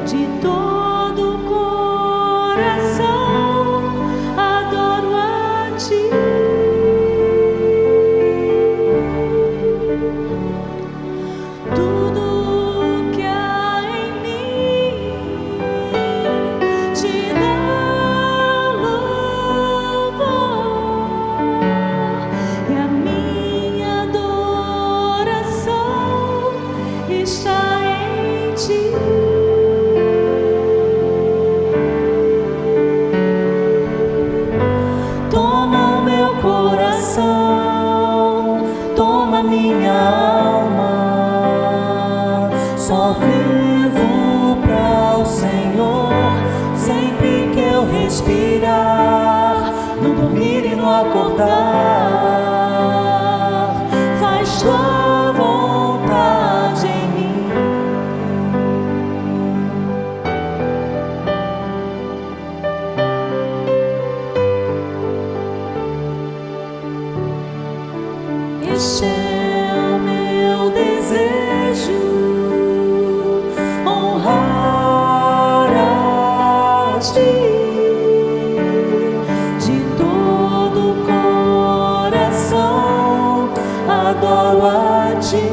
de todo o coração adoro a Ti. Tudo que há em mim te dá louvor, e a minha adoração está em Ti. Toma o meu coração, toma minha alma, só vivo para o Senhor. Sempre que eu respirar, no dormir e no acordar, faz Tua vontade em mim. Este é o meu desejo, honrar a Ti de todo o coração, adoro a Ti.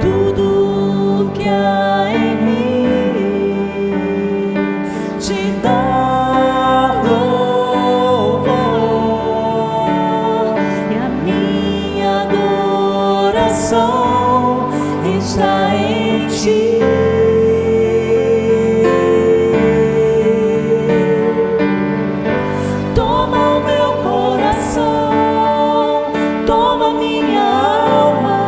Tudo que há em mim te dá louvor, e a minha adoração está em Ti. Toma o meu coração, toma minha alma,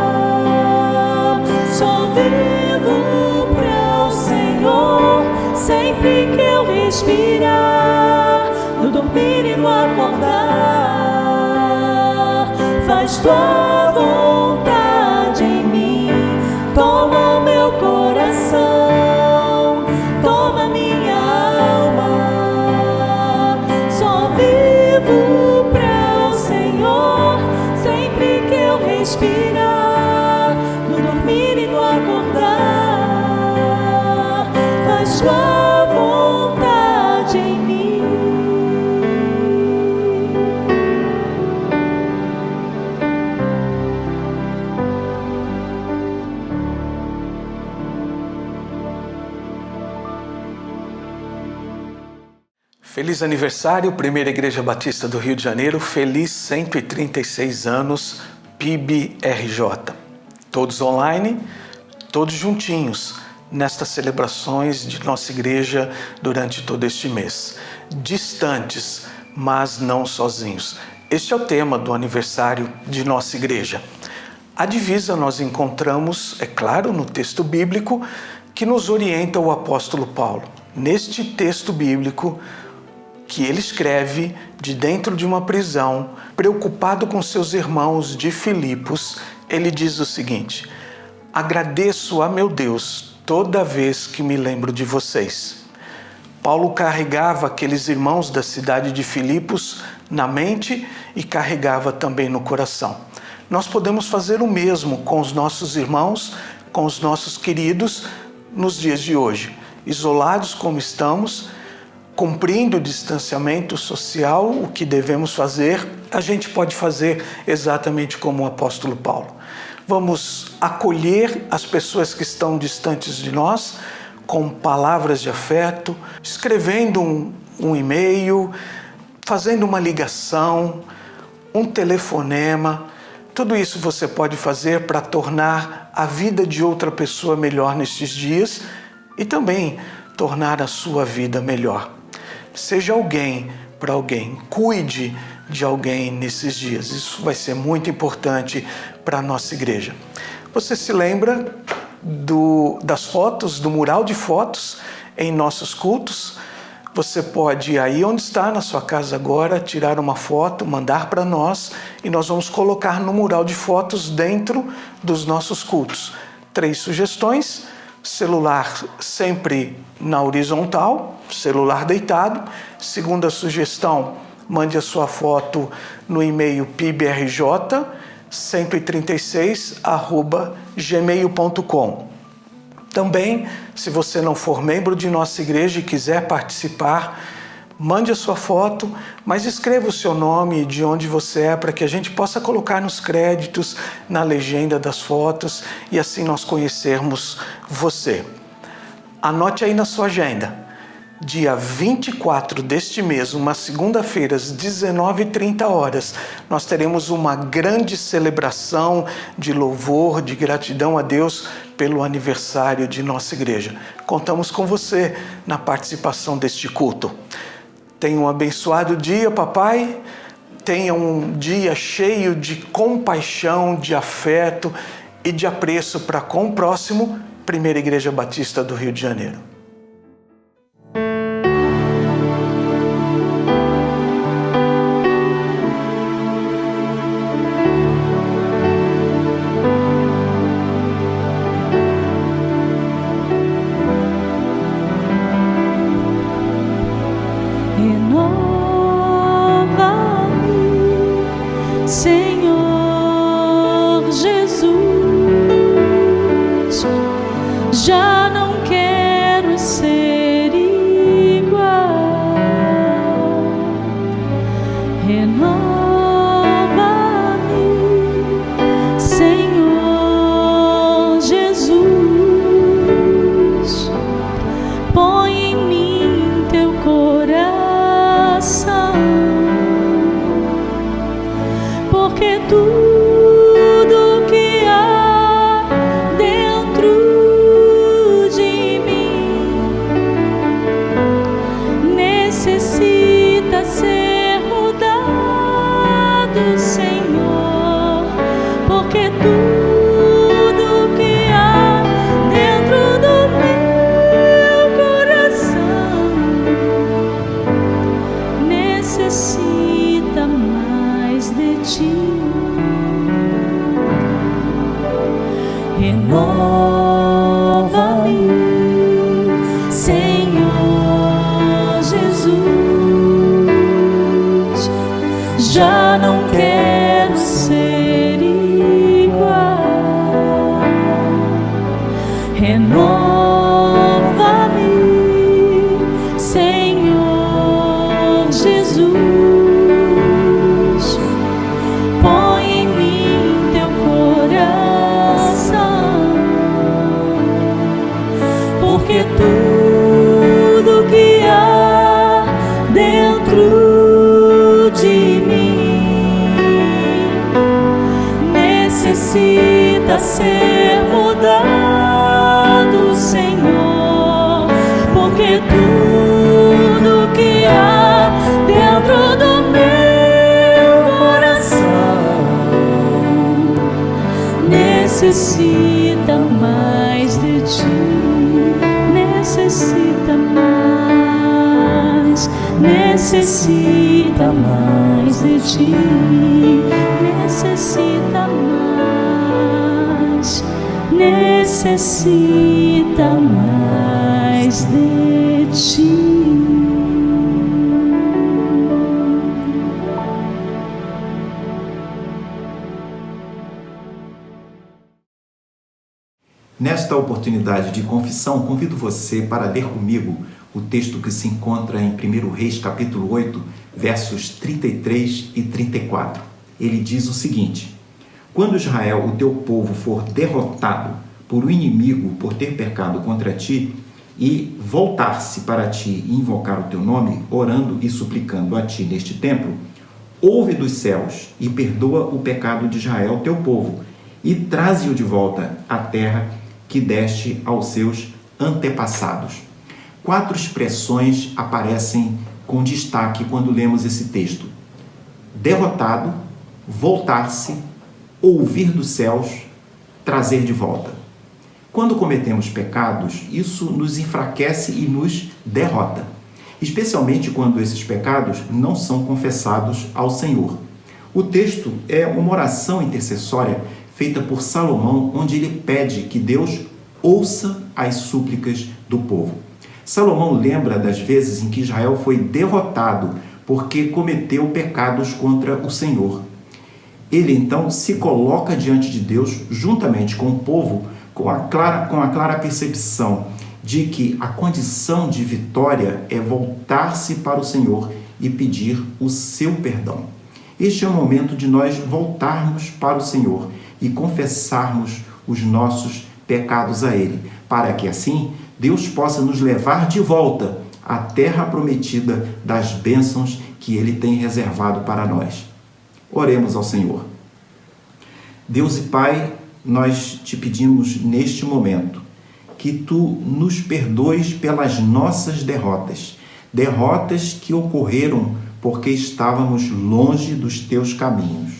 só vivo para o Senhor. Sempre que eu respirar, no dormir e no acordar, faz Tua vontade em mim. Toma o meu coração, toma minha alma, só vivo para o Senhor. Sempre que eu respirar, no dormir e no acordar, faz Tua vontade em mim. Feliz aniversário, Primeira Igreja Batista do Rio de Janeiro. Feliz 136 anos, PIB-RJ. Todos online, todos juntinhos, nestas celebrações de nossa igreja durante todo este mês. Distantes, mas não sozinhos. Este é o tema do aniversário de nossa igreja. A divisa nós encontramos, é claro, no texto bíblico que nos orienta o apóstolo Paulo. Neste texto bíblico, que ele escreve de dentro de uma prisão, preocupado com seus irmãos de Filipos, ele diz o seguinte: agradeço a meu Deus toda vez que me lembro de vocês. Paulo carregava aqueles irmãos da cidade de Filipos na mente e carregava também no coração. Nós podemos fazer o mesmo com os nossos irmãos, com os nossos queridos nos dias de hoje. Isolados como estamos, cumprindo o distanciamento social, o que devemos fazer, a gente pode fazer exatamente como o apóstolo Paulo. Vamos acolher as pessoas que estão distantes de nós com palavras de afeto, escrevendo um e-mail, fazendo uma ligação, um telefonema. Tudo isso você pode fazer para tornar a vida de outra pessoa melhor nestes dias e também tornar a sua vida melhor. Seja alguém para alguém, cuide de alguém nesses dias. Isso vai ser muito importante para a nossa igreja. Você se lembra das fotos, do mural de fotos em nossos cultos? Você pode ir aí onde está, na sua casa agora, tirar uma foto, mandar para nós e nós vamos colocar no mural de fotos dentro dos nossos cultos. 3 sugestões: celular sempre na horizontal, celular deitado. Segunda sugestão, mande a sua foto no e-mail pibrj136@gmail.com. Também, se você não for membro de nossa igreja e quiser participar, mande a sua foto, mas escreva o seu nome e de onde você é, para que a gente possa colocar nos créditos, na legenda das fotos, e assim nós conhecermos você. Anote aí na sua agenda. Dia 24 deste mês, uma segunda-feira, às 19h30, nós teremos uma grande celebração de louvor, de gratidão a Deus pelo aniversário de nossa igreja. Contamos com você na participação deste culto. Tenha um abençoado dia, papai. Tenha um dia cheio de compaixão, de afeto e de apreço para com o próximo. Primeira Igreja Batista do Rio de Janeiro. Senhor Jesus, já não quero ser igual. Renova-me, Senhor Jesus, põe em mim teu coração, porque tudo que há dentro de mim necessita ser mudado, Senhor, porque tudo que há dentro do meu coração necessita mais de ti. Renova-me, Senhor Jesus, já não quero ser igual. Renova-me, Senhor Jesus, põe em mim teu coração, porque tudo que há dentro de mim necessita ser mudado, Senhor, porque tudo que há dentro do meu coração necessita mais de ti. Necessita mais de ti, necessita mais de ti. Nesta oportunidade de confissão, convido você para ler comigo o texto que se encontra em 1 Reis, capítulo 8, versos 33 e 34. Ele diz o seguinte: quando Israel, o teu povo, for derrotado por um inimigo por ter pecado contra ti, e voltar-se para ti e invocar o teu nome, orando e suplicando a ti neste templo, ouve dos céus e perdoa o pecado de Israel, teu povo, e traze-o de volta à terra que deste aos seus antepassados. 4 expressões aparecem com destaque quando lemos esse texto: derrotado, voltar-se, ouvir dos céus, trazer de volta. Quando cometemos pecados, isso nos enfraquece e nos derrota, especialmente quando esses pecados não são confessados ao Senhor. O texto é uma oração intercessória feita por Salomão, onde ele pede que Deus ouça as súplicas do povo. Salomão lembra das vezes em que Israel foi derrotado porque cometeu pecados contra o Senhor. Ele então se coloca diante de Deus, juntamente com o povo, com a clara percepção de que a condição de vitória é voltar-se para o Senhor e pedir o seu perdão. Este é o momento de nós voltarmos para o Senhor e confessarmos os nossos pecados a Ele, para que assim Deus possa nos levar de volta à terra prometida das bênçãos que Ele tem reservado para nós. Oremos ao Senhor. Deus e Pai, nós te pedimos neste momento que Tu nos perdoes pelas nossas derrotas, derrotas que ocorreram porque estávamos longe dos Teus caminhos.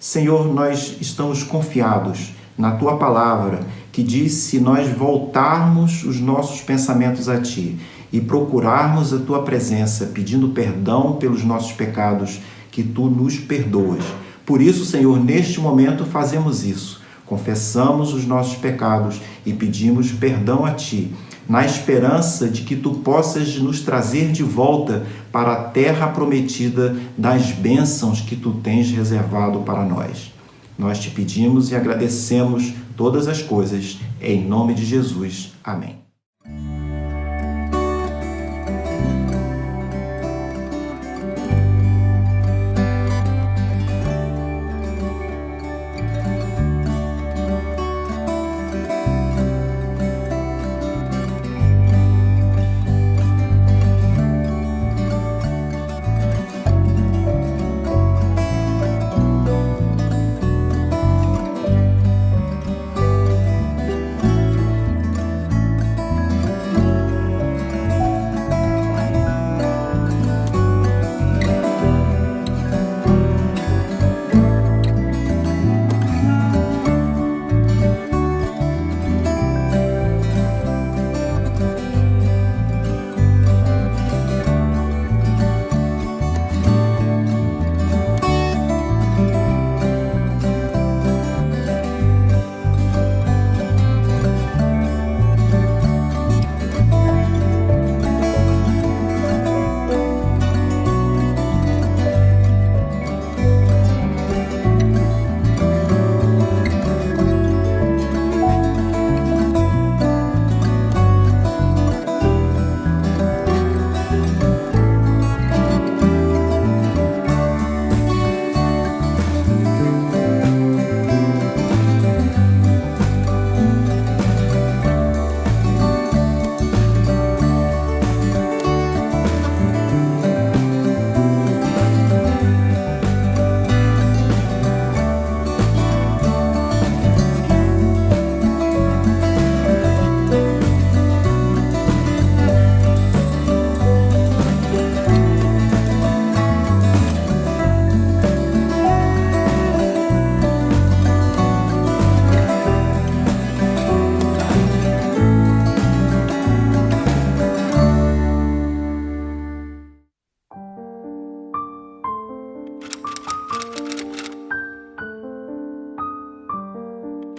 Senhor, nós estamos confiados na Tua palavra, que diz: se nós voltarmos os nossos pensamentos a Ti e procurarmos a Tua presença, pedindo perdão pelos nossos pecados, que Tu nos perdoas. Por isso, Senhor, neste momento fazemos isso. Confessamos os nossos pecados e pedimos perdão a Ti, na esperança de que Tu possas nos trazer de volta para a terra prometida das bênçãos que Tu tens reservado para nós. Nós te pedimos e agradecemos todas as coisas, em nome de Jesus. Amém.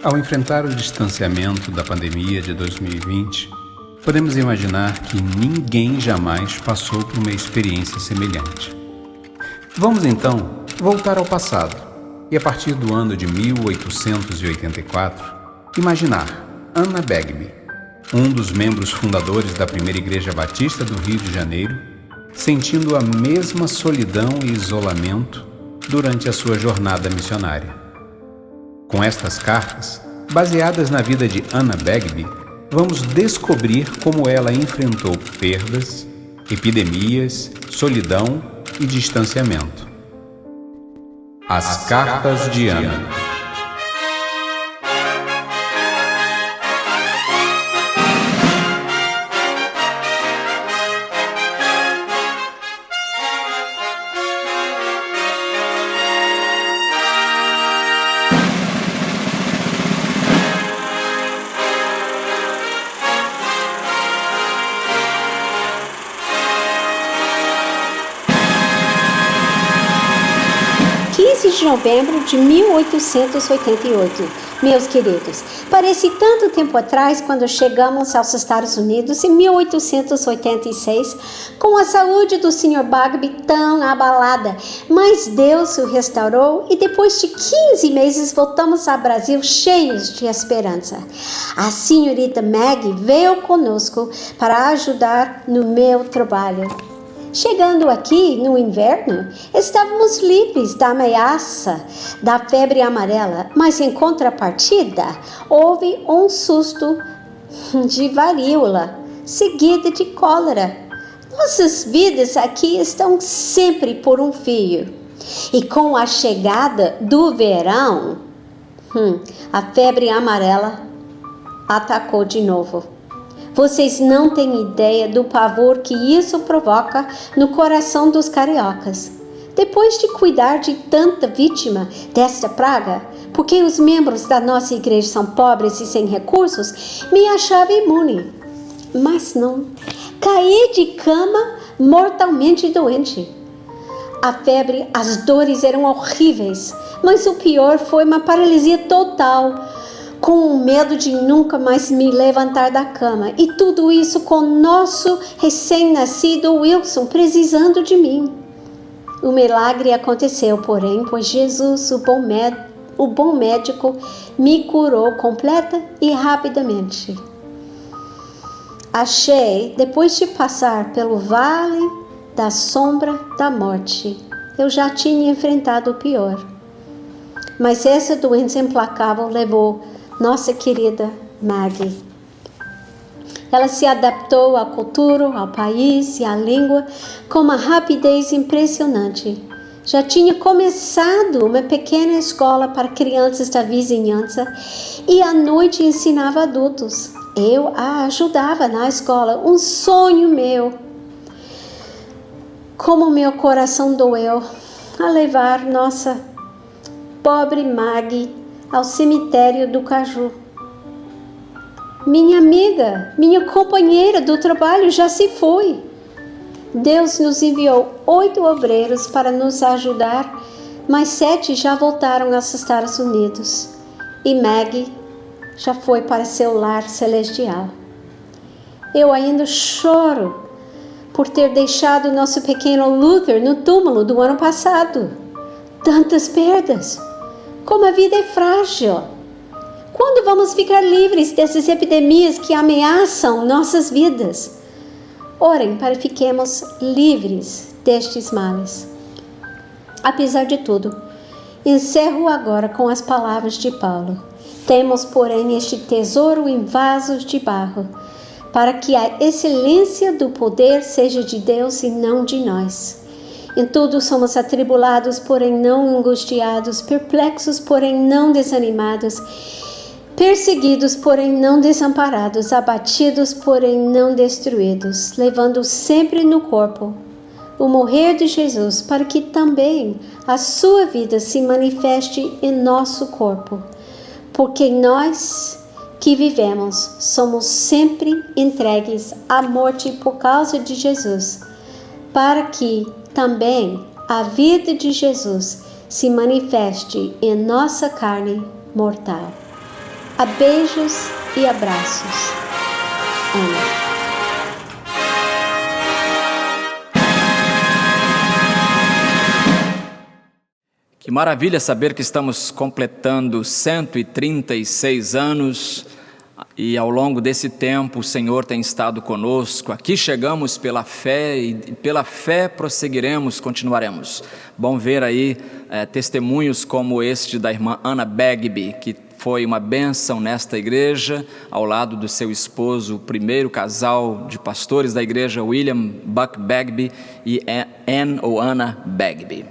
Ao enfrentar o distanciamento da pandemia de 2020, podemos imaginar que ninguém jamais passou por uma experiência semelhante. Vamos então voltar ao passado e, a partir do ano de 1884, imaginar Anna Bagby, um dos membros fundadores da primeira Igreja Batista do Rio de Janeiro, sentindo a mesma solidão e isolamento durante a sua jornada missionária. Com estas cartas, baseadas na vida de Anna Bagby, vamos descobrir como ela enfrentou perdas, epidemias, solidão e distanciamento. As Cartas de Anna. Que 15 de novembro de 1888. Meus queridos, parece tanto tempo atrás quando chegamos aos Estados Unidos em 1886, com a saúde do Sr. Bagby tão abalada, mas Deus o restaurou e depois de 15 meses voltamos ao Brasil cheios de esperança. A senhorita Maggie veio conosco para ajudar no meu trabalho. Chegando aqui no inverno, estávamos livres da ameaça da febre amarela, mas em contrapartida, houve um susto de varíola, seguida de cólera. Nossas vidas aqui estão sempre por um fio. E com a chegada do verão, a febre amarela atacou de novo. Vocês não têm ideia do pavor que isso provoca no coração dos cariocas. Depois de cuidar de tanta vítima desta praga, porque os membros da nossa igreja são pobres e sem recursos, me achava imune. Mas não. Caí de cama mortalmente doente. A febre, as dores eram horríveis, mas o pior foi uma paralisia total, com o medo de nunca mais me levantar da cama. E tudo isso com nosso recém-nascido Wilson precisando de mim. O milagre aconteceu, porém, pois Jesus, o bom médico, me curou completa e rapidamente. Achei, depois de passar pelo vale da sombra da morte, eu já tinha enfrentado o pior. Mas essa doença implacável levou nossa querida Maggie. Ela se adaptou à cultura, ao país e à língua com uma rapidez impressionante. Já tinha começado uma pequena escola para crianças da vizinhança e à noite ensinava adultos. Eu a ajudava na escola, um sonho meu. Como meu coração doeu a levar nossa pobre Maggie ao cemitério do Caju. Minha amiga, minha companheira do trabalho já se foi. Deus nos enviou 8 obreiros para nos ajudar, mas 7 já voltaram aos Estados Unidos. E Maggie já foi para seu lar celestial. Eu ainda choro por ter deixado nosso pequeno Luther no túmulo do ano passado. Tantas perdas. Como a vida é frágil. Quando vamos ficar livres dessas epidemias que ameaçam nossas vidas? Orem para que fiquemos livres destes males. Apesar de tudo, encerro agora com as palavras de Paulo. Temos, porém, este tesouro em vasos de barro, para que a excelência do poder seja de Deus e não de nós. Em tudo somos atribulados, porém não angustiados, perplexos, porém não desanimados, perseguidos, porém não desamparados, abatidos, porém não destruídos, levando sempre no corpo o morrer de Jesus, para que também a sua vida se manifeste em nosso corpo. Porque nós que vivemos somos sempre entregues à morte por causa de Jesus, para que também a vida de Jesus se manifeste em nossa carne mortal. A beijos e abraços. Ana. Que maravilha saber que estamos completando 136 anos e ao longo desse tempo o Senhor tem estado conosco. Aqui chegamos pela fé e pela fé prosseguiremos, continuaremos. Bom ver aí testemunhos como este da irmã Anna Bagby, que foi uma bênção nesta igreja, ao lado do seu esposo, o primeiro casal de pastores da igreja, William Buck Bagby e Anne ou Anna Bagby.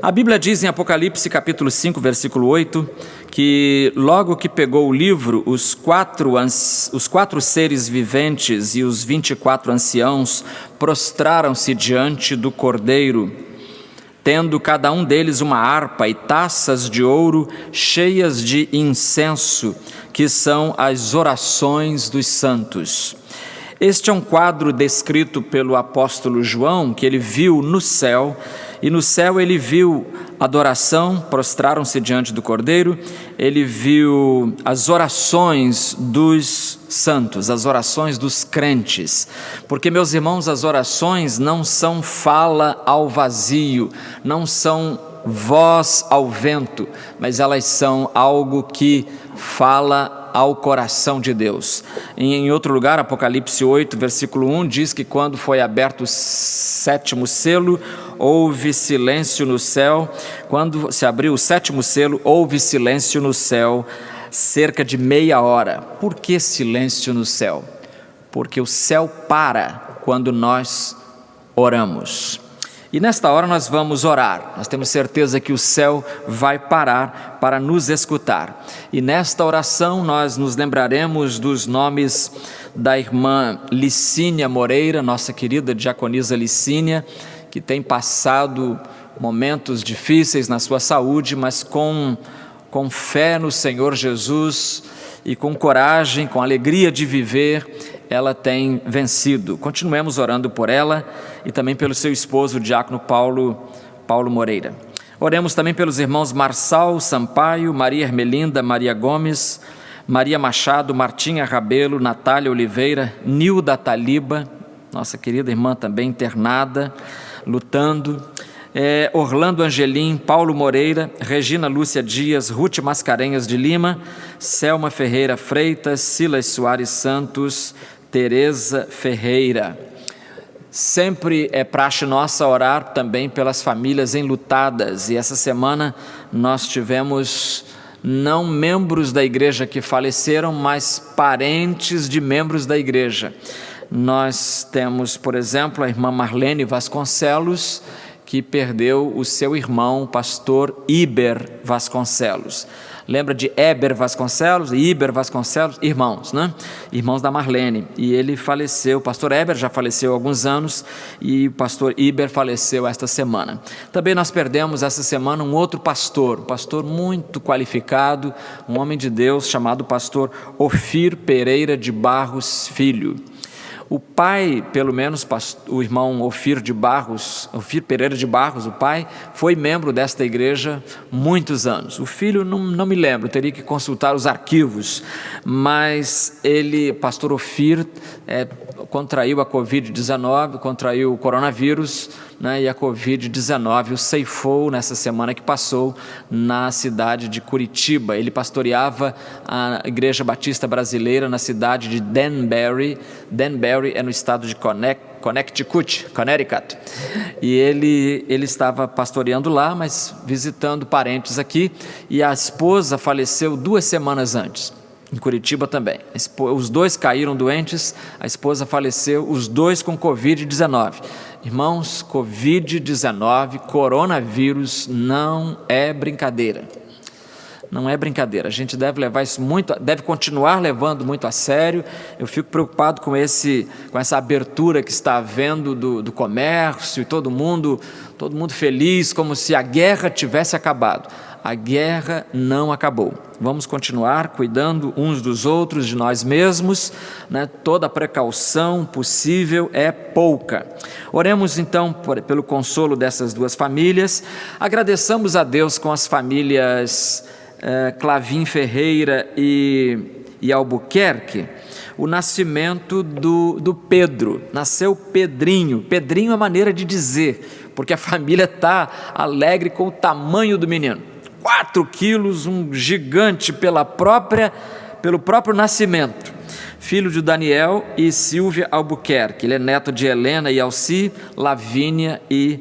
A Bíblia diz em Apocalipse capítulo 5, versículo 8, que logo que pegou o livro, os quatro seres viventes e os 24 anciãos prostraram-se diante do Cordeiro, tendo cada um deles uma harpa e taças de ouro cheias de incenso, que são as orações dos santos. Este é um quadro descrito pelo apóstolo João, que ele viu no céu, e no céu ele viu adoração, prostraram-se diante do Cordeiro, ele viu as orações dos santos, as orações dos crentes, porque, meus irmãos, as orações não são fala ao vazio, não são voz ao vento, mas elas são algo que fala ao coração de Deus. Em outro lugar, Apocalipse 8, versículo 1, diz que quando foi aberto o 7º selo, houve silêncio no céu. Quando se abriu o 7º selo, houve silêncio no céu, cerca de meia hora. Por que silêncio no céu? Porque o céu para quando nós oramos. E nesta hora nós vamos orar, nós temos certeza que o céu vai parar para nos escutar. E nesta oração nós nos lembraremos dos nomes da irmã Licínia Moreira, nossa querida diaconisa Licínia, que tem passado momentos difíceis na sua saúde, mas com fé no Senhor Jesus e com coragem, com alegria de viver, ela tem vencido. Continuemos orando por ela e também pelo seu esposo, o diácono Paulo Moreira. Oremos também pelos irmãos Marçal Sampaio, Maria Ermelinda, Maria Gomes, Maria Machado, Martinha Rabelo, Natália Oliveira, Nilda Taliba, nossa querida irmã também internada, lutando, Orlando Angelim, Paulo Moreira, Regina Lúcia Dias, Ruth Mascarenhas de Lima, Selma Ferreira Freitas, Silas Soares Santos, Tereza Ferreira. Sempre é praxe nossa orar também pelas famílias enlutadas, e essa semana nós tivemos não membros da igreja que faleceram, mas parentes de membros da igreja. Nós temos, por exemplo, a irmã Marlene Vasconcelos, que perdeu o seu irmão, o pastor Iber Vasconcelos. Lembra de Eber Vasconcelos e Iber Vasconcelos? Irmãos, né? Irmãos da Marlene. E ele faleceu, o pastor Eber já faleceu há alguns anos e o pastor Iber faleceu esta semana. Também nós perdemos essa semana um outro pastor, um pastor muito qualificado, um homem de Deus chamado pastor Ofir Pereira de Barros Filho. O pai, pelo menos o irmão Ofir Pereira de Barros, o pai, foi membro desta igreja muitos anos. O filho não me lembro, teria que consultar os arquivos, mas ele, pastor Ofir, contraiu a Covid-19, contraiu o coronavírus, né, e a Covid-19 o ceifou nessa semana que passou na cidade de Curitiba. Ele pastoreava a Igreja Batista Brasileira na cidade de Danbury. Danbury é no estado de Connecticut, e ele estava pastoreando lá, mas visitando parentes aqui, e a esposa faleceu 2 semanas antes. Em Curitiba também. Os 2 caíram doentes, a esposa faleceu, os 2 com Covid-19. Irmãos, Covid-19, coronavírus, não é brincadeira. Não é brincadeira. A gente deve levar isso deve continuar levando muito a sério. Eu fico preocupado com essa abertura que está havendo do comércio e todo mundo feliz, como se a guerra tivesse acabado. A guerra não acabou. Vamos continuar cuidando uns dos outros, de nós mesmos, né? Toda a precaução possível é pouca. Oremos então pelo consolo dessas 2 famílias. Agradeçamos a Deus com as famílias Clavim Ferreira e Albuquerque, o nascimento do Pedro. Nasceu Pedrinho. Pedrinho é maneira de dizer, porque a família está alegre com o tamanho do menino. 4 quilos, um gigante pelo próprio nascimento. Filho de Daniel e Silvia Albuquerque. Ele é neto de Helena e Alci, Lavínia e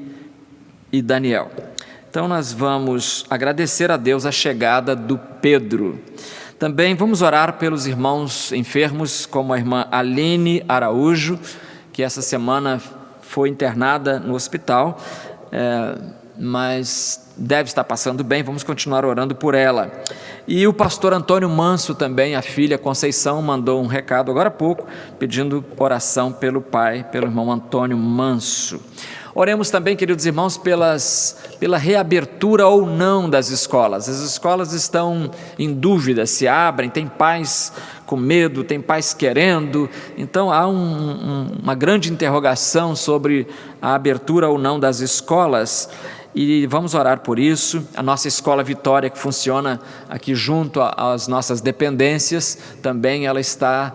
Daniel. Então nós vamos agradecer a Deus a chegada do Pedro. Também vamos orar pelos irmãos enfermos, como a irmã Aline Araújo, que essa semana foi internada no hospital, mas deve estar passando bem. Vamos continuar orando por ela. E o pastor Antônio Manso também, a filha Conceição, mandou um recado agora há pouco, pedindo oração pelo pai, pelo irmão Antônio Manso. Oremos também, queridos irmãos, pela reabertura ou não das escolas. As escolas estão em dúvida, se abrem, tem pais com medo, tem pais querendo. Então há uma grande interrogação sobre a abertura ou não das escolas. e vamos orar por isso. A nossa Escola Vitória, que funciona aqui junto às nossas dependências, também ela está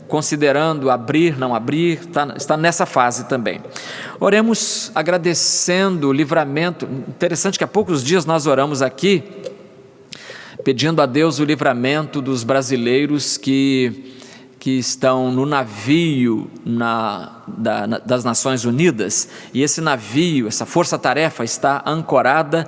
considerando abrir, não abrir, está nessa fase também. Oremos agradecendo o livramento. Interessante que há poucos dias nós oramos aqui, pedindo a Deus o livramento dos brasileiros que estão no navio das Nações Unidas, e esse navio, essa força-tarefa está ancorada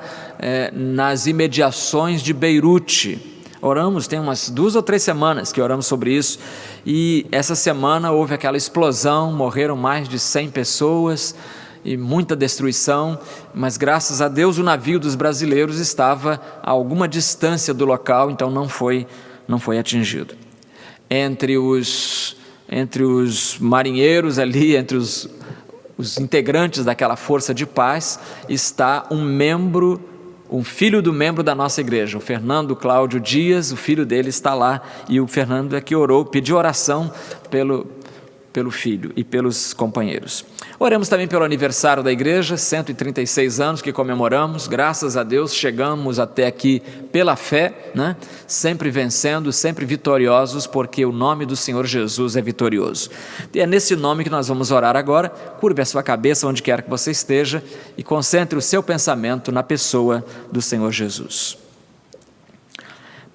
nas imediações de Beirute. Oramos, tem umas 2 ou 3 semanas que oramos sobre isso, e essa semana houve aquela explosão, morreram mais de 100 pessoas, e muita destruição, mas graças a Deus o navio dos brasileiros estava a alguma distância do local, então não foi atingido. Entre os marinheiros ali, entre os integrantes daquela força de paz, está um filho do membro da nossa igreja, o Fernando Cláudio Dias, o filho dele está lá, e o Fernando é que orou, pediu oração pelo filho e pelos companheiros. Oremos também pelo aniversário da igreja, 136 anos que comemoramos, graças a Deus chegamos até aqui pela fé, né? Sempre vencendo, sempre vitoriosos, porque o nome do Senhor Jesus é vitorioso. E é nesse nome que nós vamos orar agora. Curve a sua cabeça onde quer que você esteja e concentre o seu pensamento na pessoa do Senhor Jesus.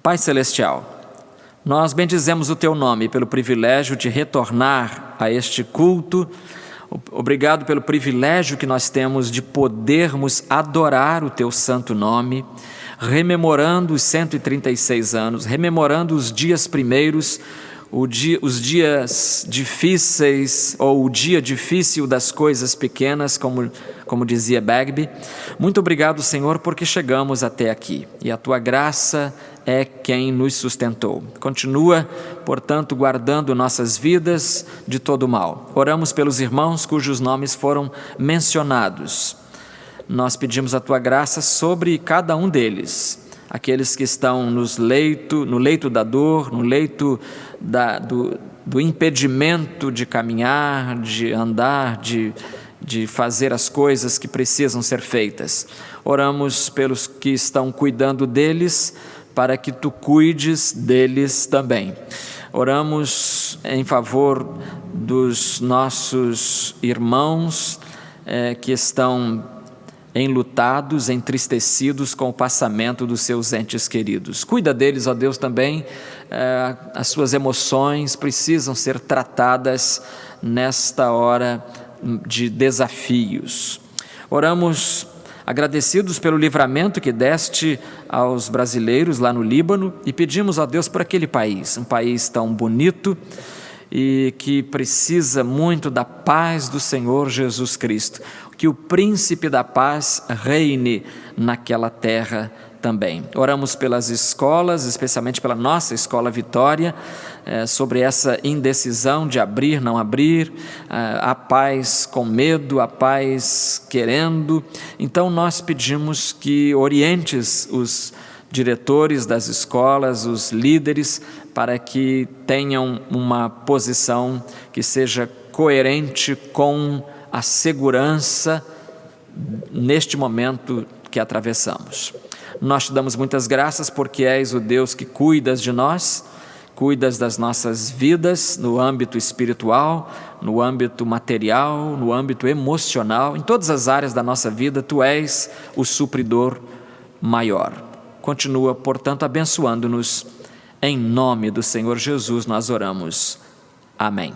Pai Celestial, nós bendizemos o Teu nome pelo privilégio de retornar a este culto. Obrigado pelo privilégio que nós temos de podermos adorar o Teu santo nome, rememorando os 136 anos, rememorando os dias primeiros, os dias difíceis, ou o dia difícil das coisas pequenas, como dizia Bagby. Muito obrigado, Senhor, porque chegamos até aqui, e a Tua graça é quem nos sustentou. Continua, portanto, guardando nossas vidas de todo mal. Oramos pelos irmãos cujos nomes foram mencionados. Nós pedimos a Tua graça sobre cada um deles, aqueles que estão no leito da dor, no leito do impedimento de caminhar, de andar, de fazer as coisas que precisam ser feitas. Oramos pelos que estão cuidando deles, para que Tu cuides deles também. Oramos em favor dos nossos irmãos que estão enlutados, entristecidos com o passamento dos seus entes queridos. Cuida deles, ó Deus, também. As suas emoções precisam ser tratadas nesta hora de desafios. Oramos agradecidos pelo livramento que deste aos brasileiros lá no Líbano, e pedimos a Deus por aquele país, um país tão bonito e que precisa muito da paz do Senhor Jesus Cristo, que o príncipe da paz reine naquela terra também. Oramos pelas escolas, especialmente pela nossa Escola Vitória, sobre essa indecisão de abrir, não abrir, a pais com medo, a pais querendo. Então nós pedimos que orientes os diretores das escolas, os líderes, para que tenham uma posição que seja coerente com a segurança neste momento que atravessamos. Nós Te damos muitas graças porque És o Deus que cuidas de nós, cuidas das nossas vidas no âmbito espiritual, no âmbito material, no âmbito emocional, em todas as áreas da nossa vida. Tu és o supridor maior. Continua, portanto, abençoando-nos. Em nome do Senhor Jesus nós oramos. Amém.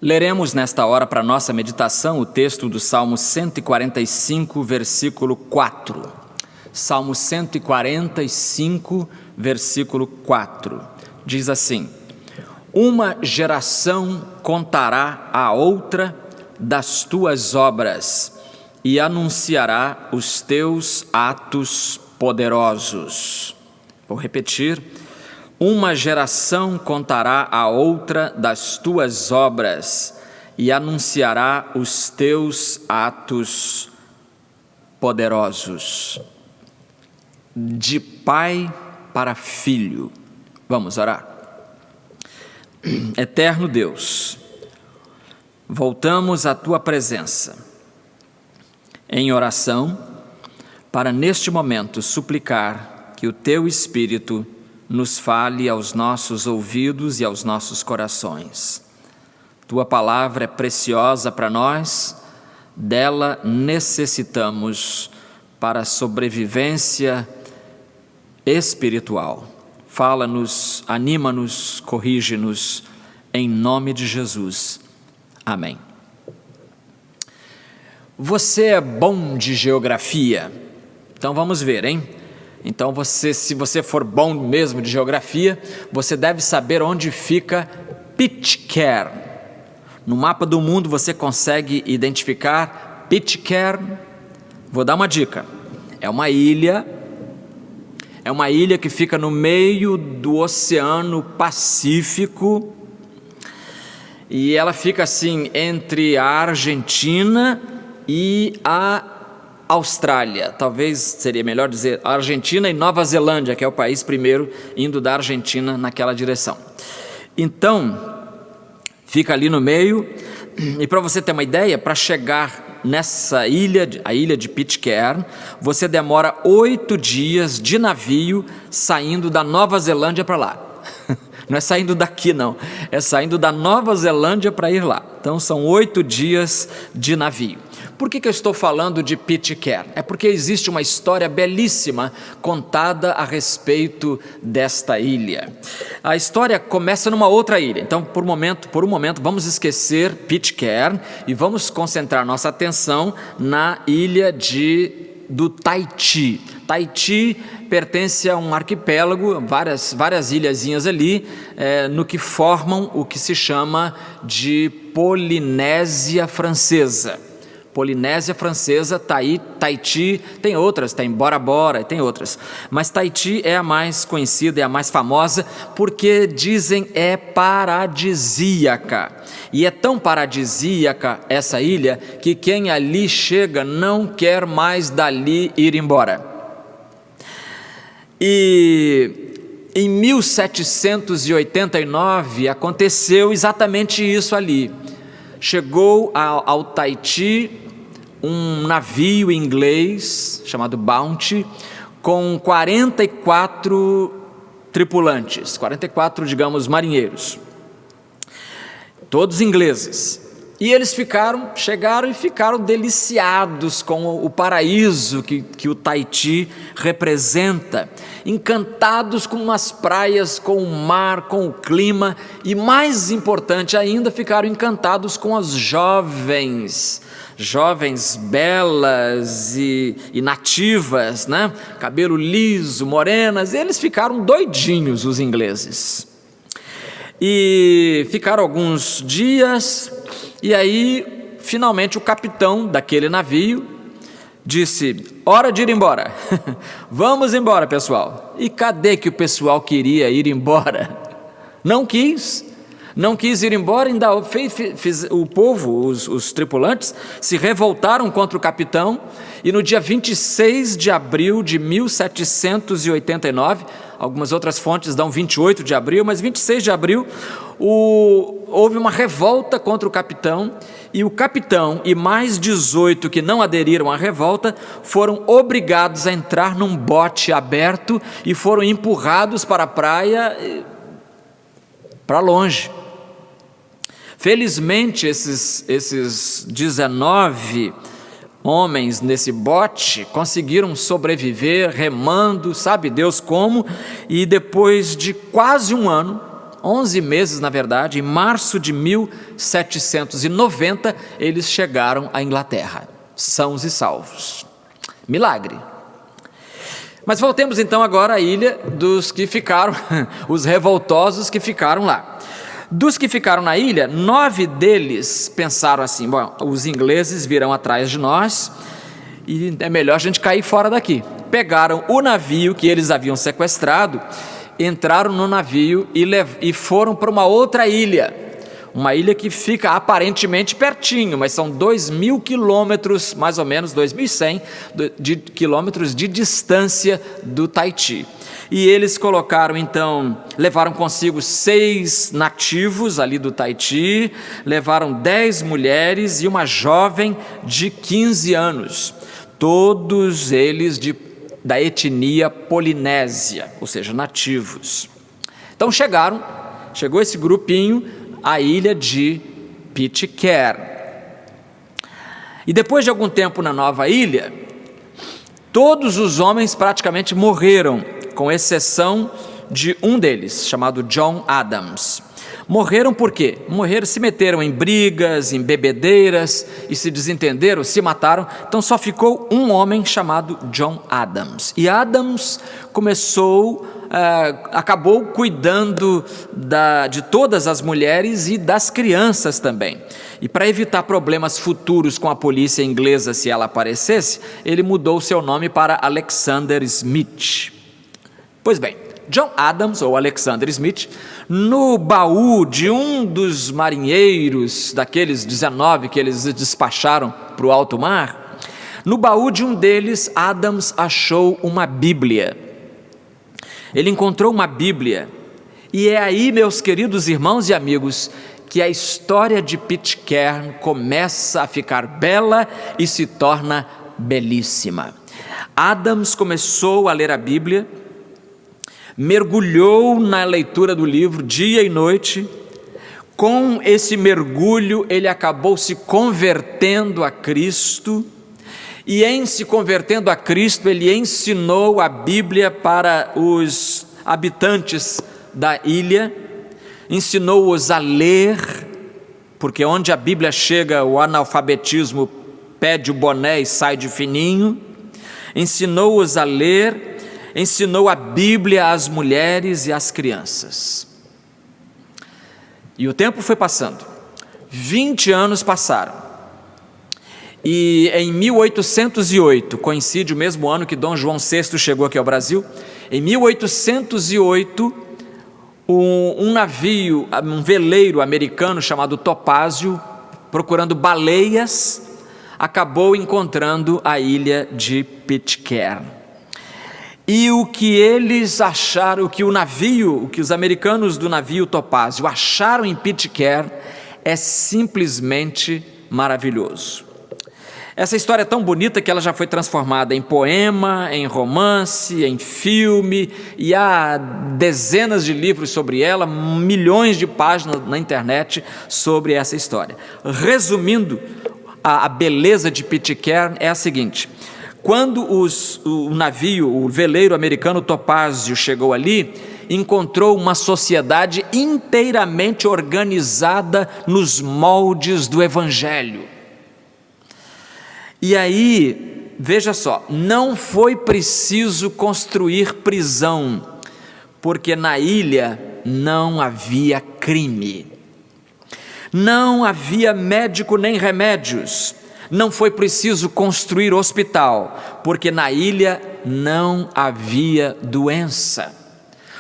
Leremos nesta hora para nossa meditação o texto do Salmo 145, versículo 4. Salmo 145, versículo 4. Diz assim: uma geração contará à outra das tuas obras e anunciará os teus atos poderosos. Vou repetir. Uma geração contará à outra das tuas obras e anunciará os teus atos poderosos. De pai para filho. Vamos orar. Eterno Deus, voltamos à tua presença em oração para neste momento suplicar que o teu Espírito nos fale aos nossos ouvidos e aos nossos corações. Tua palavra é preciosa para nós, dela necessitamos para a sobrevivência espiritual. Fala-nos, anima-nos, corrige-nos, em nome de Jesus. Amém. Você é bom de geografia? Então vamos ver, hein? Então se você for bom mesmo de geografia, você deve saber onde fica Pitcairn. No mapa do mundo você consegue identificar Pitcairn. Vou dar uma dica. É uma ilha que fica no meio do Oceano Pacífico e ela fica assim entre a Argentina e a Austrália, talvez seria melhor dizer Argentina e Nova Zelândia, que é o país primeiro indo da Argentina naquela direção. Então, fica ali no meio, e para você ter uma ideia, para chegar nessa ilha, a ilha de Pitcairn, você demora 8 dias de navio saindo da Nova Zelândia para lá. Não é saindo daqui não, é saindo da Nova Zelândia para ir lá. Então são 8 dias de navio. Por que eu estou falando de Pitcairn? É porque existe uma história belíssima contada a respeito desta ilha. A história começa numa outra ilha. Então, por um momento, vamos esquecer Pitcairn e vamos concentrar nossa atenção na ilha do Tahiti. Tahiti pertence a um arquipélago, várias ilhazinhas ali, no que formam o que se chama de Polinésia Francesa. Polinésia Francesa, Tahiti, tem outras, tem Bora Bora, tem outras. Mas Tahiti é a mais conhecida, é a mais famosa, porque dizem é paradisíaca. E é tão paradisíaca essa ilha, que quem ali chega não quer mais dali ir embora. E em 1789 aconteceu exatamente isso ali. Chegou ao Tahiti um navio inglês chamado Bounty com 44 tripulantes, 44, digamos, marinheiros, todos ingleses. E eles chegaram e ficaram deliciados com o paraíso que o Tahiti representa, encantados com as praias, com o mar, com o clima e, mais importante ainda, ficaram encantados com as jovens belas e nativas, né? Cabelo liso, morenas. Eles ficaram doidinhos, os ingleses. E ficaram alguns dias. E aí, finalmente, o capitão daquele navio disse: hora de ir embora. Vamos embora, pessoal. E cadê que o pessoal queria ir embora? Não quis ir embora. Ainda o povo, os tripulantes, se revoltaram contra o capitão. E no dia 26 de abril de 1789, algumas outras fontes dão 28 de abril, mas 26 de abril, houve uma revolta contra o capitão, e o capitão e mais 18 que não aderiram à revolta foram obrigados a entrar num bote aberto e foram empurrados para a praia, para longe. Felizmente, esses 19 homens nesse bote conseguiram sobreviver remando, sabe Deus como, e depois de quase um ano, 11 meses, na verdade, em março de 1790, eles chegaram à Inglaterra, sãos e salvos. Milagre. Mas voltemos então agora à ilha dos que ficaram, os revoltosos que ficaram lá. Dos que ficaram na ilha, 9 deles pensaram assim: bom, os ingleses virão atrás de nós e é melhor a gente cair fora daqui. Pegaram o navio que eles haviam sequestrado, entraram no navio e foram para uma outra ilha. Uma ilha que fica aparentemente pertinho, mas são 2.000 quilômetros, mais ou menos 2.100 quilômetros de distância do Tahiti. E eles colocaram então, levaram consigo 6 nativos ali do Tahiti, levaram 10 mulheres e uma jovem de 15 anos, todos eles da etnia polinésia, ou seja, nativos. Então chegou esse grupinho à ilha de Pitcairn. E depois de algum tempo na nova ilha, todos os homens praticamente morreram, com exceção de um deles, chamado John Adams. Morreram por quê? Se meteram em brigas, em bebedeiras e se desentenderam, se mataram. Então só ficou um homem chamado John Adams. E Adams acabou cuidando de todas as mulheres e das crianças também. E para evitar problemas futuros com a polícia inglesa, se ela aparecesse, ele mudou seu nome para Alexander Smith. Pois bem, John Adams, ou Alexander Smith, no baú de um dos marinheiros, daqueles 19 que eles despacharam para o alto mar, no baú de um deles, Adams achou uma Bíblia. Ele encontrou uma Bíblia, e é aí, meus queridos irmãos e amigos, que a história de Pitcairn começa a ficar bela e se torna belíssima. Adams começou a ler a Bíblia, mergulhou na leitura do livro dia e noite. Com esse mergulho, ele acabou se convertendo a Cristo, e em se convertendo a Cristo, ele ensinou a Bíblia para os habitantes da ilha, ensinou-os a ler, porque onde a Bíblia chega, o analfabetismo pede o boné e sai de fininho. Ensinou-os a ler, ensinou a Bíblia às mulheres e às crianças. E o tempo foi passando, 20 anos passaram, e em 1808, coincide o mesmo ano que Dom João VI chegou aqui ao Brasil, em 1808, um navio, um veleiro americano chamado Topázio, procurando baleias, acabou encontrando a ilha de Pitcairn. E o que eles acharam, o que os americanos do navio Topázio acharam em Pitcairn é simplesmente maravilhoso. Essa história é tão bonita que ela já foi transformada em poema, em romance, em filme, e há dezenas de livros sobre ela, milhões de páginas na internet sobre essa história. Resumindo, a beleza de Pitcairn é a seguinte: quando o navio, o veleiro americano Topázio chegou ali, encontrou uma sociedade inteiramente organizada nos moldes do Evangelho. E aí, veja só, não foi preciso construir prisão, porque na ilha não havia crime, não havia médico nem remédios. Não foi preciso construir hospital, porque na ilha não havia doença.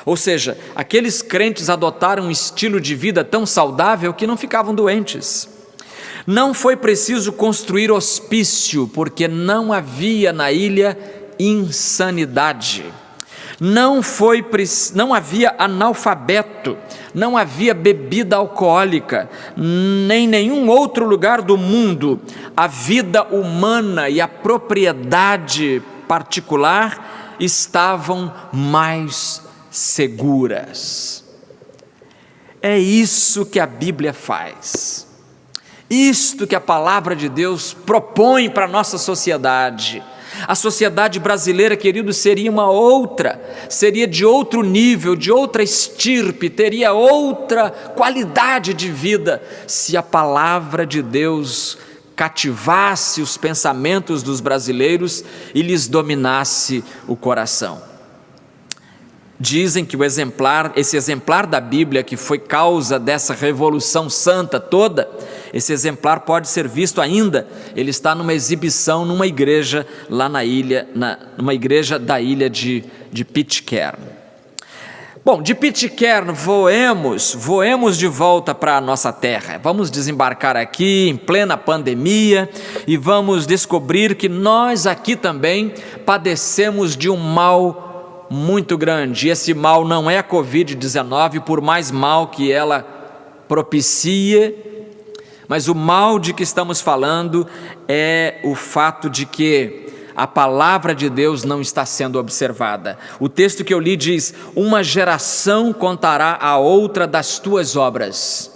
Ou seja, aqueles crentes adotaram um estilo de vida tão saudável que não ficavam doentes. Não foi preciso construir hospício, porque não havia na ilha insanidade. Não havia analfabeto, não havia bebida alcoólica, nem nenhum outro lugar do mundo. A vida humana e a propriedade particular estavam mais seguras. É isso que a Bíblia faz. Isto que a palavra de Deus propõe para a nossa sociedade. A sociedade brasileira, queridos, seria uma outra, seria de outro nível, de outra estirpe, teria outra qualidade de vida, se a palavra de Deus cativasse os pensamentos dos brasileiros e lhes dominasse o coração. Dizem que esse exemplar da Bíblia que foi causa dessa revolução santa toda, esse exemplar pode ser visto ainda, ele está numa exibição numa igreja lá na ilha, numa igreja da ilha de Pitcairn. Bom, de Pitcairn voemos de volta para a nossa terra. Vamos desembarcar aqui em plena pandemia e vamos descobrir que nós aqui também padecemos de um mal muito grande. E esse mal não é a Covid-19, por mais mal que ela propicie, mas o mal de que estamos falando é o fato de que a palavra de Deus não está sendo observada. O texto que eu li diz: uma geração contará a outra das tuas obras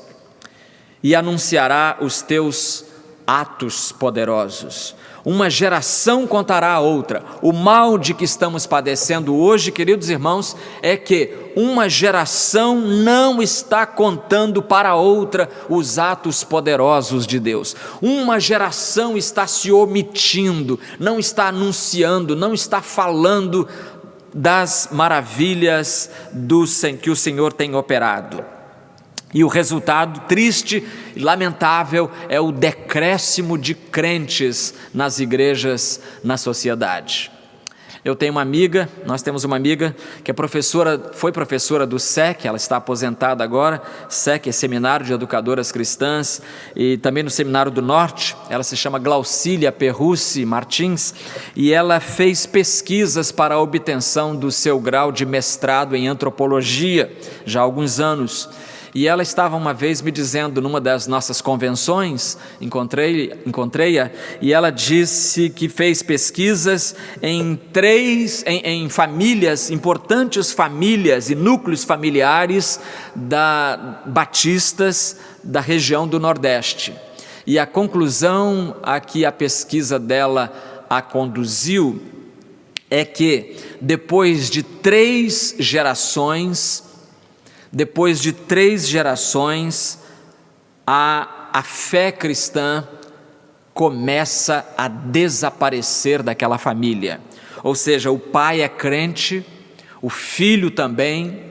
e anunciará os teus atos poderosos. Uma geração contará a outra. O mal de que estamos padecendo hoje, queridos irmãos, é que uma geração não está contando para a outra os atos poderosos de Deus. Uma geração está se omitindo, não está anunciando, não está falando das maravilhas que o Senhor tem operado. E o resultado triste e lamentável é o decréscimo de crentes nas igrejas, na sociedade. Nós temos uma amiga que foi professora do SEC, ela está aposentada agora. SEC é Seminário de Educadoras Cristãs, e também no Seminário do Norte. Ela se chama Glaucília Perrucci Martins, e ela fez pesquisas para a obtenção do seu grau de mestrado em antropologia, já há alguns anos. E ela estava uma vez me dizendo, numa das nossas convenções, encontrei-a, e ela disse que fez pesquisas em famílias, importantes famílias e núcleos familiares batistas da região do Nordeste. E a conclusão a que a pesquisa dela a conduziu é que depois de 3 gerações, a fé cristã começa a desaparecer daquela família. Ou seja, o pai é crente, o filho também,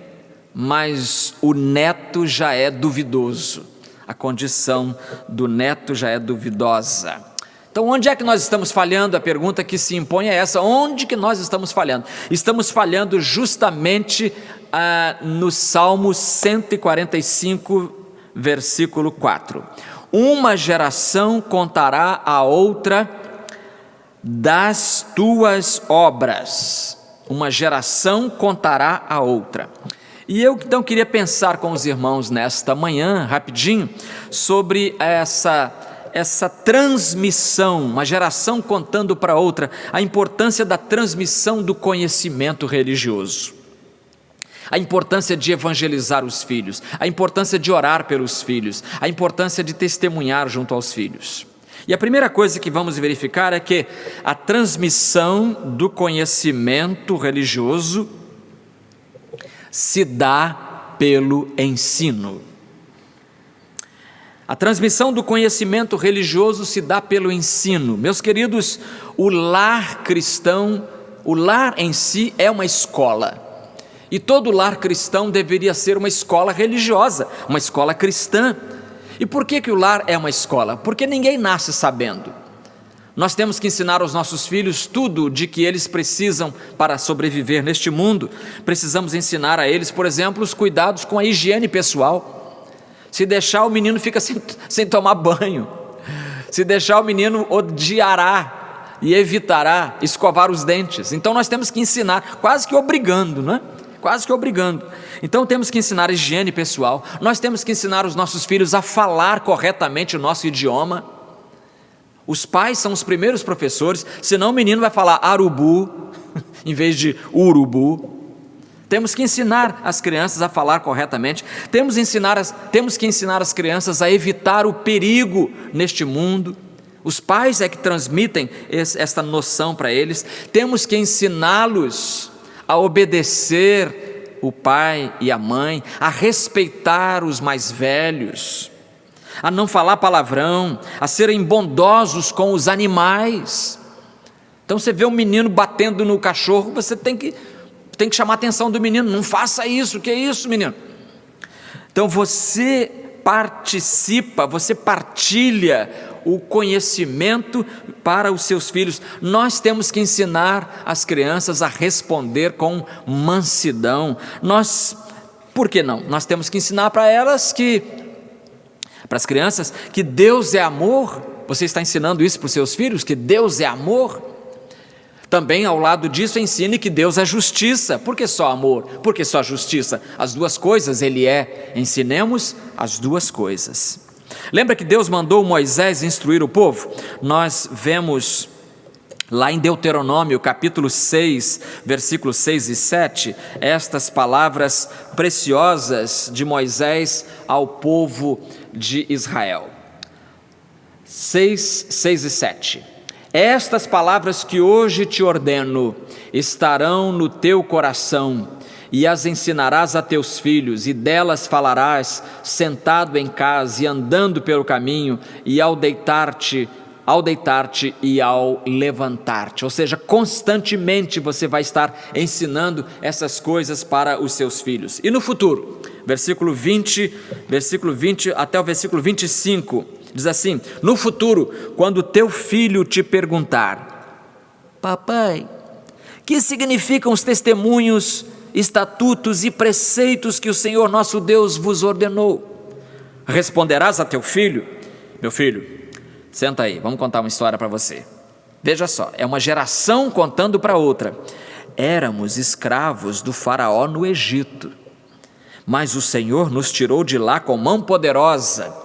mas o neto já é duvidoso. A condição do neto já é duvidosa. Então, onde é que nós estamos falhando? A pergunta que se impõe é essa: onde que nós estamos falhando? Estamos falhando justamente no Salmo 145, versículo 4. Uma geração contará a outra das tuas obras. Uma geração contará a outra. E eu então queria pensar com os irmãos nesta manhã, rapidinho, sobre essa transmissão, uma geração contando para outra, a importância da transmissão do conhecimento religioso, a importância de evangelizar os filhos, a importância de orar pelos filhos, a importância de testemunhar junto aos filhos. E a primeira coisa que vamos verificar é que a transmissão do conhecimento religioso se dá pelo ensino. A transmissão do conhecimento religioso se dá pelo ensino. Meus queridos, o lar cristão, o lar em si é uma escola. E todo lar cristão deveria ser uma escola religiosa, uma escola cristã. E por que o lar é uma escola? Porque ninguém nasce sabendo. Nós temos que ensinar aos nossos filhos tudo de que eles precisam para sobreviver neste mundo. Precisamos ensinar a eles, por exemplo, os cuidados com a higiene pessoal. Se deixar, o menino fica sem tomar banho. Se deixar, o menino odiará e evitará escovar os dentes. Então nós temos que ensinar, quase que obrigando, não é? Quase que obrigando. Então temos que ensinar higiene pessoal, nós temos que ensinar os nossos filhos a falar corretamente o nosso idioma. Os pais são os primeiros professores, senão o menino vai falar arubu em vez de urubu. Temos que ensinar as crianças a falar corretamente, temos que ensinar as crianças a evitar o perigo neste mundo, Os pais é que transmitem esta noção para eles. Temos que ensiná-los a obedecer o pai e a mãe, a respeitar os mais velhos, a não falar palavrão, a serem bondosos com os animais. Então você vê um menino batendo no cachorro, você tem que chamar a atenção do menino. Não faça isso, que é isso, menino? Então você participa, você partilha o conhecimento para os seus filhos. Nós temos que ensinar as crianças a responder com mansidão. Por que não? Nós temos que ensinar para as crianças, que Deus é amor. Você está ensinando isso para os seus filhos, que Deus é amor? Também, ao lado disso, ensine que Deus é justiça. Por que só amor? Por que só justiça? As duas coisas Ele é. Ensinemos as duas coisas. Lembra que Deus mandou Moisés instruir o povo? Nós vemos lá em Deuteronômio, capítulo 6, versículos 6 e 7, estas palavras preciosas de Moisés ao povo de Israel. 6 e 7. Estas palavras que hoje te ordeno estarão no teu coração, e as ensinarás a teus filhos, e delas falarás sentado em casa e andando pelo caminho, e ao deitar-te e ao levantar-te. Ou seja, constantemente você vai estar ensinando essas coisas para os seus filhos. E no futuro, versículo 20 até o versículo 25, diz assim: no futuro, quando teu filho te perguntar: papai, que significam os testemunhos, estatutos e preceitos que o Senhor nosso Deus vos ordenou? Responderás a teu filho: meu filho, senta aí, vamos contar uma história para você. Veja só, é uma geração contando para outra. Éramos escravos do faraó no Egito, mas o Senhor nos tirou de lá com mão poderosa,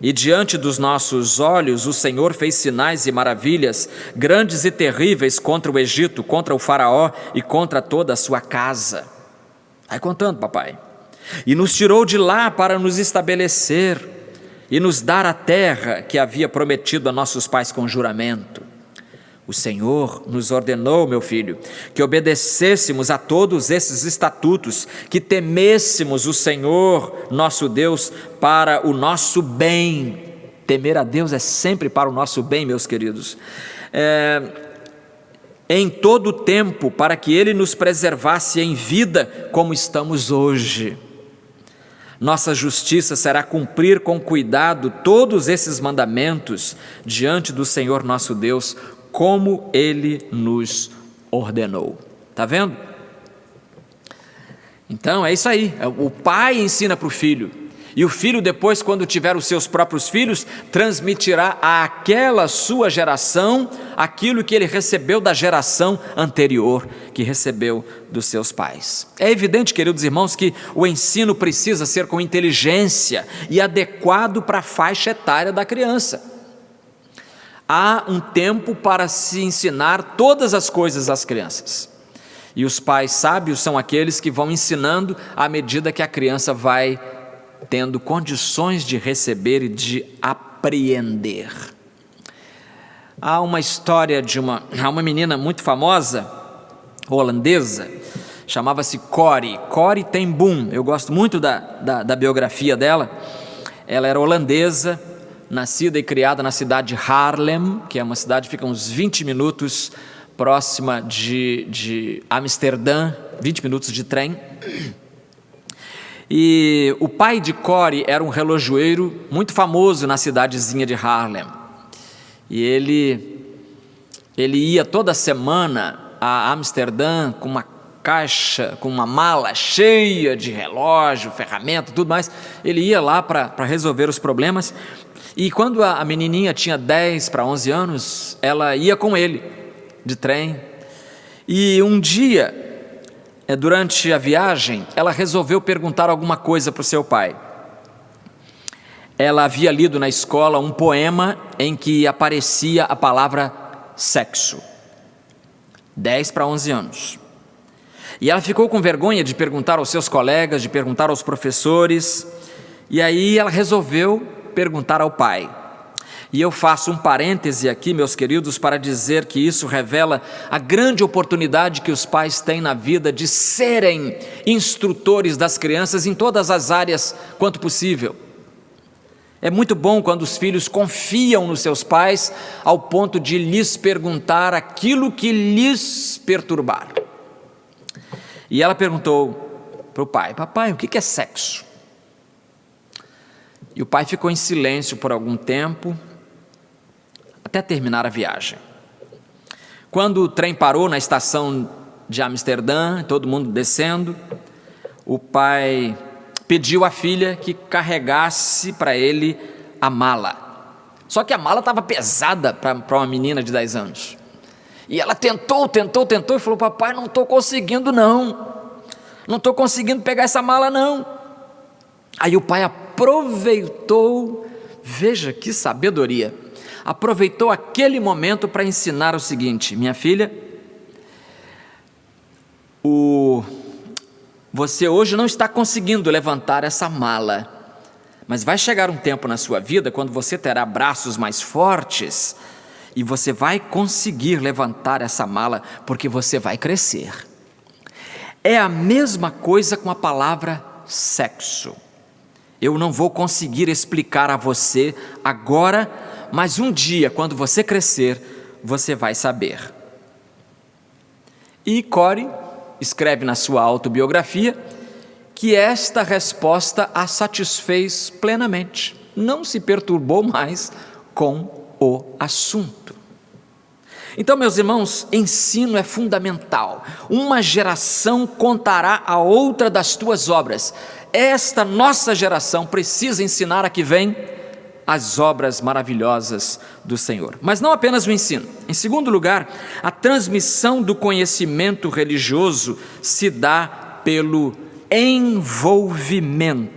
e diante dos nossos olhos o Senhor fez sinais e maravilhas, grandes e terríveis contra o Egito, contra o faraó e contra toda a sua casa. Vai contando, papai. E nos tirou de lá para nos estabelecer e nos dar a terra que havia prometido a nossos pais com juramento. O Senhor nos ordenou, meu filho, que obedecêssemos a todos esses estatutos, que temêssemos o Senhor nosso Deus para o nosso bem. Temer a Deus é sempre para o nosso bem, meus queridos. Em todo o tempo, para que Ele nos preservasse em vida como estamos hoje. Nossa justiça será cumprir com cuidado todos esses mandamentos diante do Senhor nosso Deus, como Ele nos ordenou. Está vendo? Então é isso aí, o pai ensina para o filho, e o filho depois, quando tiver os seus próprios filhos, transmitirá àquela sua geração aquilo que ele recebeu da geração anterior, que recebeu dos seus pais. É evidente, queridos irmãos, que o ensino precisa ser com inteligência e adequado para a faixa etária da criança. Há um tempo para se ensinar todas as coisas às crianças, e os pais sábios são aqueles que vão ensinando à medida que a criança vai tendo condições de receber e de apreender. Há uma história de uma menina muito famosa, holandesa, chamava-se Corrie ten Boom. Eu gosto muito da biografia dela. Ela era holandesa, nascida e criada na cidade de Haarlem, que é uma cidade que fica uns 20 minutos próxima de Amsterdã, 20 minutos de trem. E o pai de Corrie era um relojoeiro muito famoso na cidadezinha de Haarlem. E ele ia toda semana a Amsterdã com uma caixa, com uma mala cheia de relógio, ferramenta, tudo mais. Ele ia lá para resolver os problemas. E quando a menininha tinha 10 para 11 anos, ela ia com ele de trem. E um dia, durante a viagem, ela resolveu perguntar alguma coisa para o seu pai. Ela havia lido na escola um poema em que aparecia a palavra sexo. 10 para 11 anos. E ela ficou com vergonha de perguntar aos seus colegas, de perguntar aos professores. E aí ela resolveu perguntar ao pai. E eu faço um parêntese aqui, meus queridos, para dizer que isso revela a grande oportunidade que os pais têm na vida de serem instrutores das crianças em todas as áreas quanto possível. É muito bom quando os filhos confiam nos seus pais ao ponto de lhes perguntar aquilo que lhes perturbar. E ela perguntou para o pai: papai, o que é sexo? E o pai ficou em silêncio por algum tempo, até terminar a viagem. Quando o trem parou na estação de Amsterdã, todo mundo descendo, o pai pediu à filha que carregasse para ele a mala. Só que a mala estava pesada para uma menina de 10 anos. E ela tentou e falou: papai, não estou conseguindo não estou conseguindo pegar essa mala não. Aí o pai aproveitou, veja que sabedoria, aproveitou aquele momento para ensinar o seguinte: minha filha, você hoje não está conseguindo levantar essa mala, mas vai chegar um tempo na sua vida quando você terá braços mais fortes e você vai conseguir levantar essa mala, porque você vai crescer. É a mesma coisa com a palavra sexo. Eu não vou conseguir explicar a você agora, mas um dia, quando você crescer, você vai saber. E Corey escreve na sua autobiografia que esta resposta a satisfez plenamente. Não se perturbou mais com o assunto. Então, meus irmãos, ensino é fundamental. Uma geração contará a outra das tuas obras. Esta nossa geração precisa ensinar a que vem as obras maravilhosas do Senhor. Mas não apenas o ensino. Em segundo lugar, a transmissão do conhecimento religioso se dá pelo envolvimento.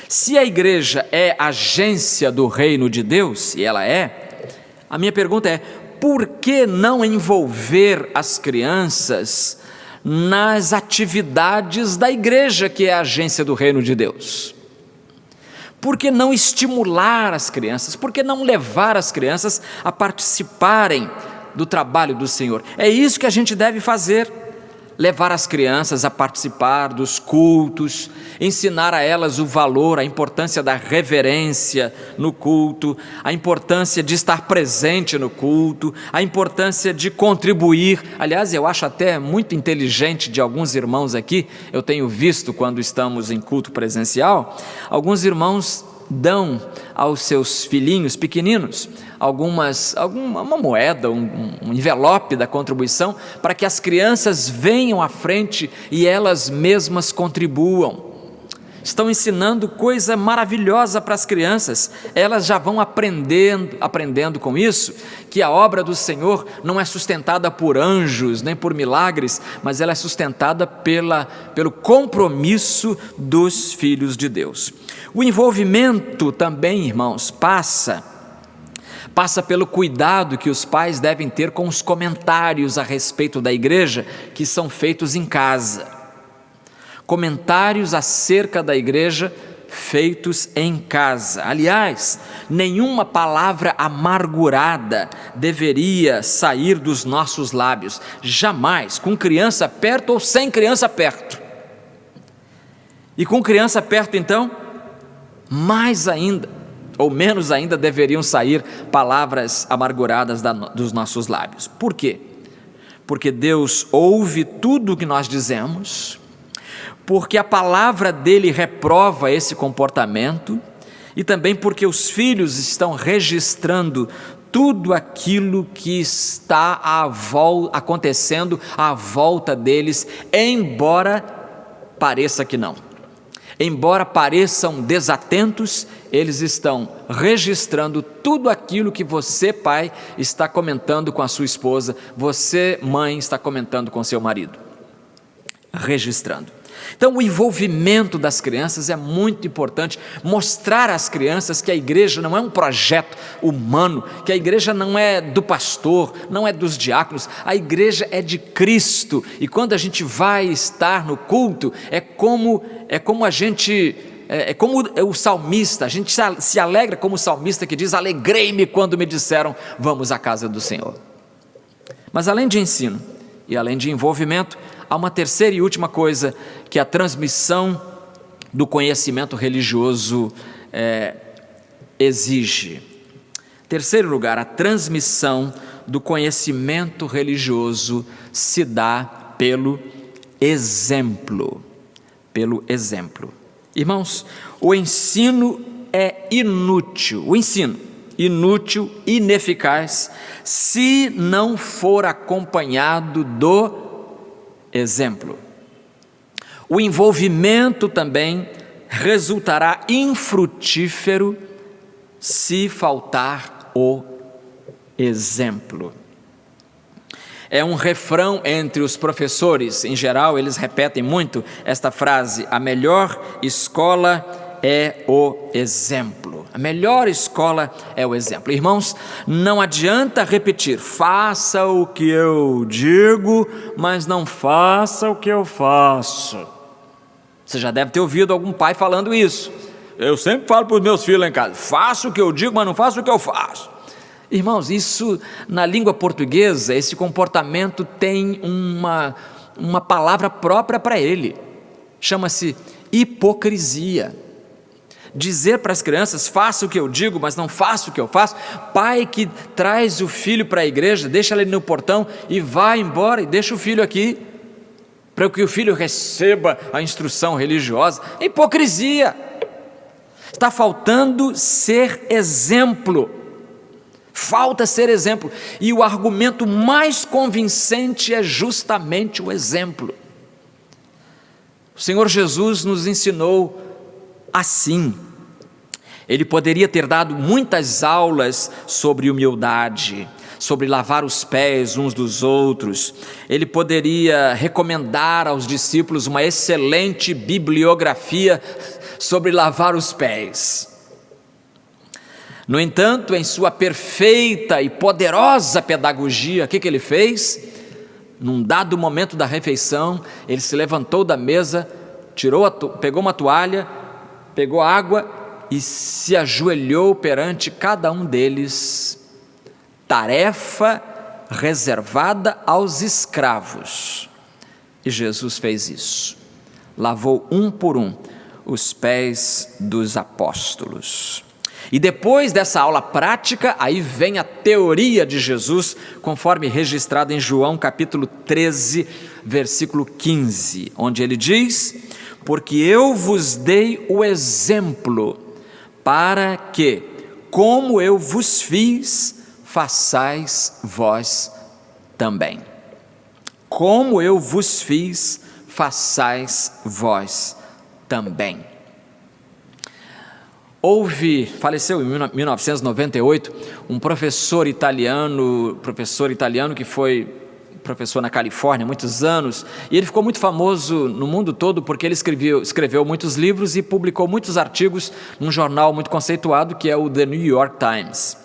Se a igreja é agência do reino de Deus, e ela é, a minha pergunta é: por que não envolver as crianças nas atividades da igreja, que é a agência do reino de Deus? Por que não estimular as crianças? Por que não levar as crianças a participarem do trabalho do Senhor? É isso que a gente deve fazer. Levar as crianças a participar dos cultos, ensinar a elas o valor, a importância da reverência no culto, a importância de estar presente no culto, a importância de contribuir. Aliás, eu acho até muito inteligente de alguns irmãos aqui, eu tenho visto quando estamos em culto presencial, alguns irmãos dão aos seus filhinhos pequeninos uma moeda, um envelope da contribuição, para que as crianças venham à frente e elas mesmas contribuam. Estão ensinando coisa maravilhosa para as crianças. Elas já vão aprendendo com isso, que a obra do Senhor não é sustentada por anjos, nem por milagres, mas ela é sustentada pelo compromisso dos filhos de Deus. O envolvimento também, irmãos, passa pelo cuidado que os pais devem ter com os comentários a respeito da igreja que são feitos em casa. Comentários acerca da igreja feitos em casa. Aliás, nenhuma palavra amargurada deveria sair dos nossos lábios, jamais, com criança perto ou sem criança perto. E com criança perto, então, mais ainda, ou menos ainda, deveriam sair palavras amarguradas dos nossos lábios. Por quê? Porque Deus ouve tudo o que nós dizemos, porque a palavra dele reprova esse comportamento, e também porque os filhos estão registrando tudo aquilo que está acontecendo à volta deles, embora pareça que não. Embora pareçam desatentos, eles estão registrando tudo aquilo que você, pai, está comentando com a sua esposa, você, mãe, está comentando com seu marido. Registrando. Então, o envolvimento das crianças é muito importante. Mostrar às crianças que a igreja não é um projeto humano, que a igreja não é do pastor, não é dos diáconos, a igreja é de Cristo. E quando a gente vai estar no culto, é como a gente é como o salmista, a gente se alegra como o salmista que diz: alegrei-me quando me disseram, vamos à casa do Senhor. Mas além de ensino e além de envolvimento, há uma terceira e última coisa que a transmissão do conhecimento religioso exige. Terceiro lugar, a transmissão do conhecimento religioso se dá pelo exemplo. Pelo exemplo. Irmãos, o ensino é inútil. O ensino inútil, ineficaz, se não for acompanhado do exemplo. O envolvimento também resultará infrutífero se faltar o exemplo. É um refrão entre os professores, em geral, eles repetem muito esta frase: a melhor escola é o exemplo. A melhor escola é o exemplo. Irmãos, não adianta repetir: faça o que eu digo, mas não faça o que eu faço. Você já deve ter ouvido algum pai falando isso. Eu sempre falo para os meus filhos lá em casa: faça o que eu digo, mas não faça o que eu faço. Irmãos, isso na língua portuguesa, esse comportamento tem uma palavra própria para ele. Chama-se hipocrisia. Dizer para as crianças: faça o que eu digo, mas não faça o que eu faço. Pai que traz o filho para a igreja, deixa ele no portão e vai embora e deixa o filho aqui, para que o filho receba a instrução religiosa. Hipocrisia. Está faltando ser exemplo. Falta ser exemplo. E o argumento mais convincente é justamente o exemplo. O Senhor Jesus nos ensinou assim. Ele poderia ter dado muitas aulas sobre humildade, sobre lavar os pés uns dos outros. Ele poderia recomendar aos discípulos uma excelente bibliografia sobre lavar os pés. No entanto, em sua perfeita e poderosa pedagogia, o que ele fez? Num dado momento da refeição, ele se levantou da mesa, pegou uma toalha, pegou água e se ajoelhou perante cada um deles. Tarefa reservada aos escravos. E Jesus fez isso. Lavou um por um os pés dos apóstolos. E depois dessa aula prática, aí vem a teoria de Jesus, conforme registrado em João capítulo 13, versículo 15, onde ele diz: porque eu vos dei o exemplo, para que, como eu vos fiz, façais vós também. Como eu vos fiz, façais vós também. Faleceu em 1998, um professor italiano que foi professor na Califórnia há muitos anos, e ele ficou muito famoso no mundo todo porque ele escreveu muitos livros e publicou muitos artigos num jornal muito conceituado que é o The New York Times.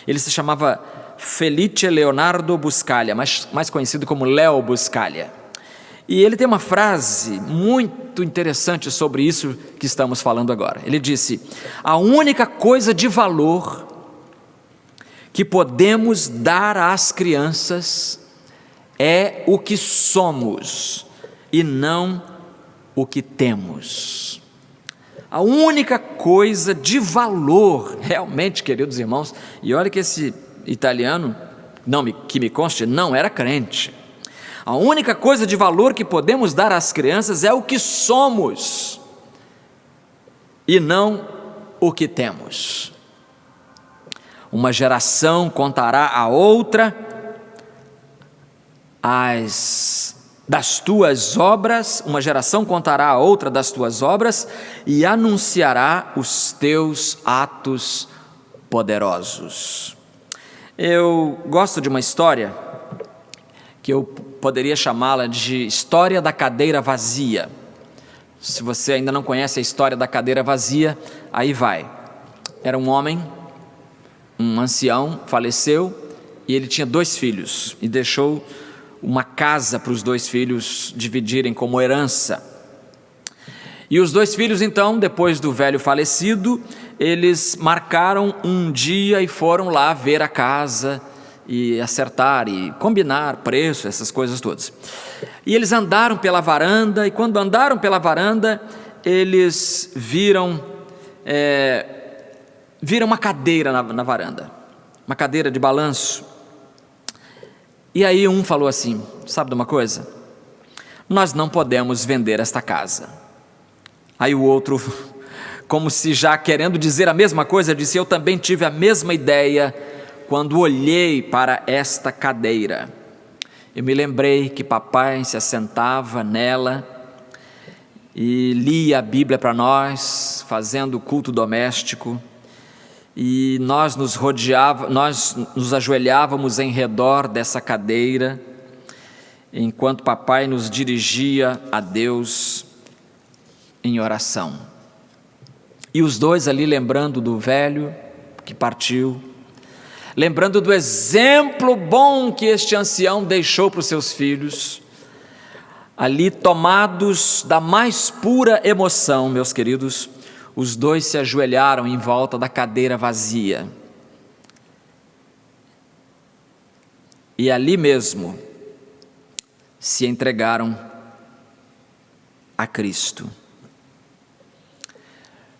Ele se chamava Felice Leonardo Buscaglia, mais conhecido como Leo Buscaglia. E ele tem uma frase muito interessante sobre isso que estamos falando agora. Ele disse: a única coisa de valor que podemos dar às crianças é o que somos e não o que temos. A única coisa de valor, realmente, queridos irmãos, e olha que esse italiano, que me conste, não era crente. A única coisa de valor que podemos dar às crianças é o que somos e não o que temos. Uma geração contará a outra das tuas obras, uma geração contará a outra das tuas obras e anunciará os teus atos poderosos. Eu gosto de uma história que eu poderia chamá-la de história da cadeira vazia. Se você ainda não conhece a história da cadeira vazia, aí vai. Era um homem, um ancião, faleceu e ele tinha 2 filhos e deixou uma casa para os 2 filhos dividirem como herança. E os 2 filhos então, depois do velho falecido, eles marcaram um dia e foram lá ver a casa e acertar e combinar preço, essas coisas todas. E eles andaram pela varanda, e quando andaram pela varanda, eles viram uma cadeira na varanda, uma cadeira de balanço. E aí um falou assim: sabe de uma coisa? Nós não podemos vender esta casa. Aí o outro, como se já querendo dizer a mesma coisa, disse: eu também tive a mesma ideia quando olhei para esta cadeira. Eu me lembrei que papai se assentava nela e lia a Bíblia para nós, fazendo o culto doméstico, e nós nos ajoelhávamos em redor dessa cadeira, enquanto papai nos dirigia a Deus em oração. E os 2 ali lembrando do velho que partiu, lembrando do exemplo bom que este ancião deixou para os seus filhos, ali tomados da mais pura emoção, meus queridos, os 2 se ajoelharam em volta da cadeira vazia. E ali mesmo se entregaram a Cristo.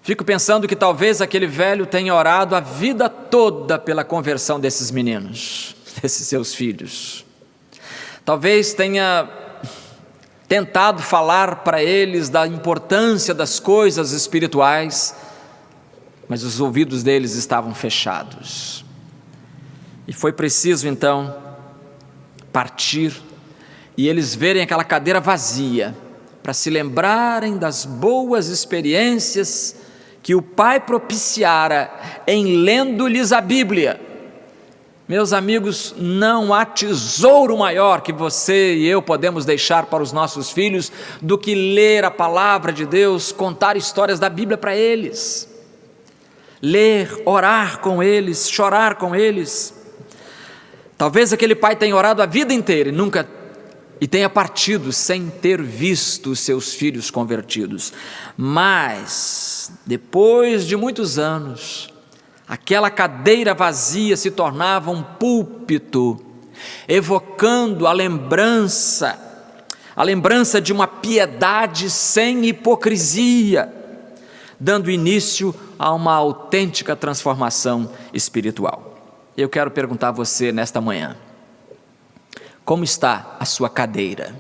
Fico pensando que talvez aquele velho tenha orado a vida toda pela conversão desses meninos, desses seus filhos. Talvez tenha tentado falar para eles da importância das coisas espirituais, mas os ouvidos deles estavam fechados. E foi preciso então partir e eles verem aquela cadeira vazia, para se lembrarem das boas experiências que o Pai propiciara em lendo-lhes a Bíblia. Meus amigos, não há tesouro maior que você e eu podemos deixar para os nossos filhos do que ler a palavra de Deus, contar histórias da Bíblia para eles, ler, orar com eles, chorar com eles. Talvez aquele pai tenha orado a vida inteira e tenha partido sem ter visto os seus filhos convertidos, mas depois de muitos anos, aquela cadeira vazia se tornava um púlpito, evocando a lembrança de uma piedade sem hipocrisia, dando início a uma autêntica transformação espiritual. Eu quero perguntar a você nesta manhã: como está a sua cadeira?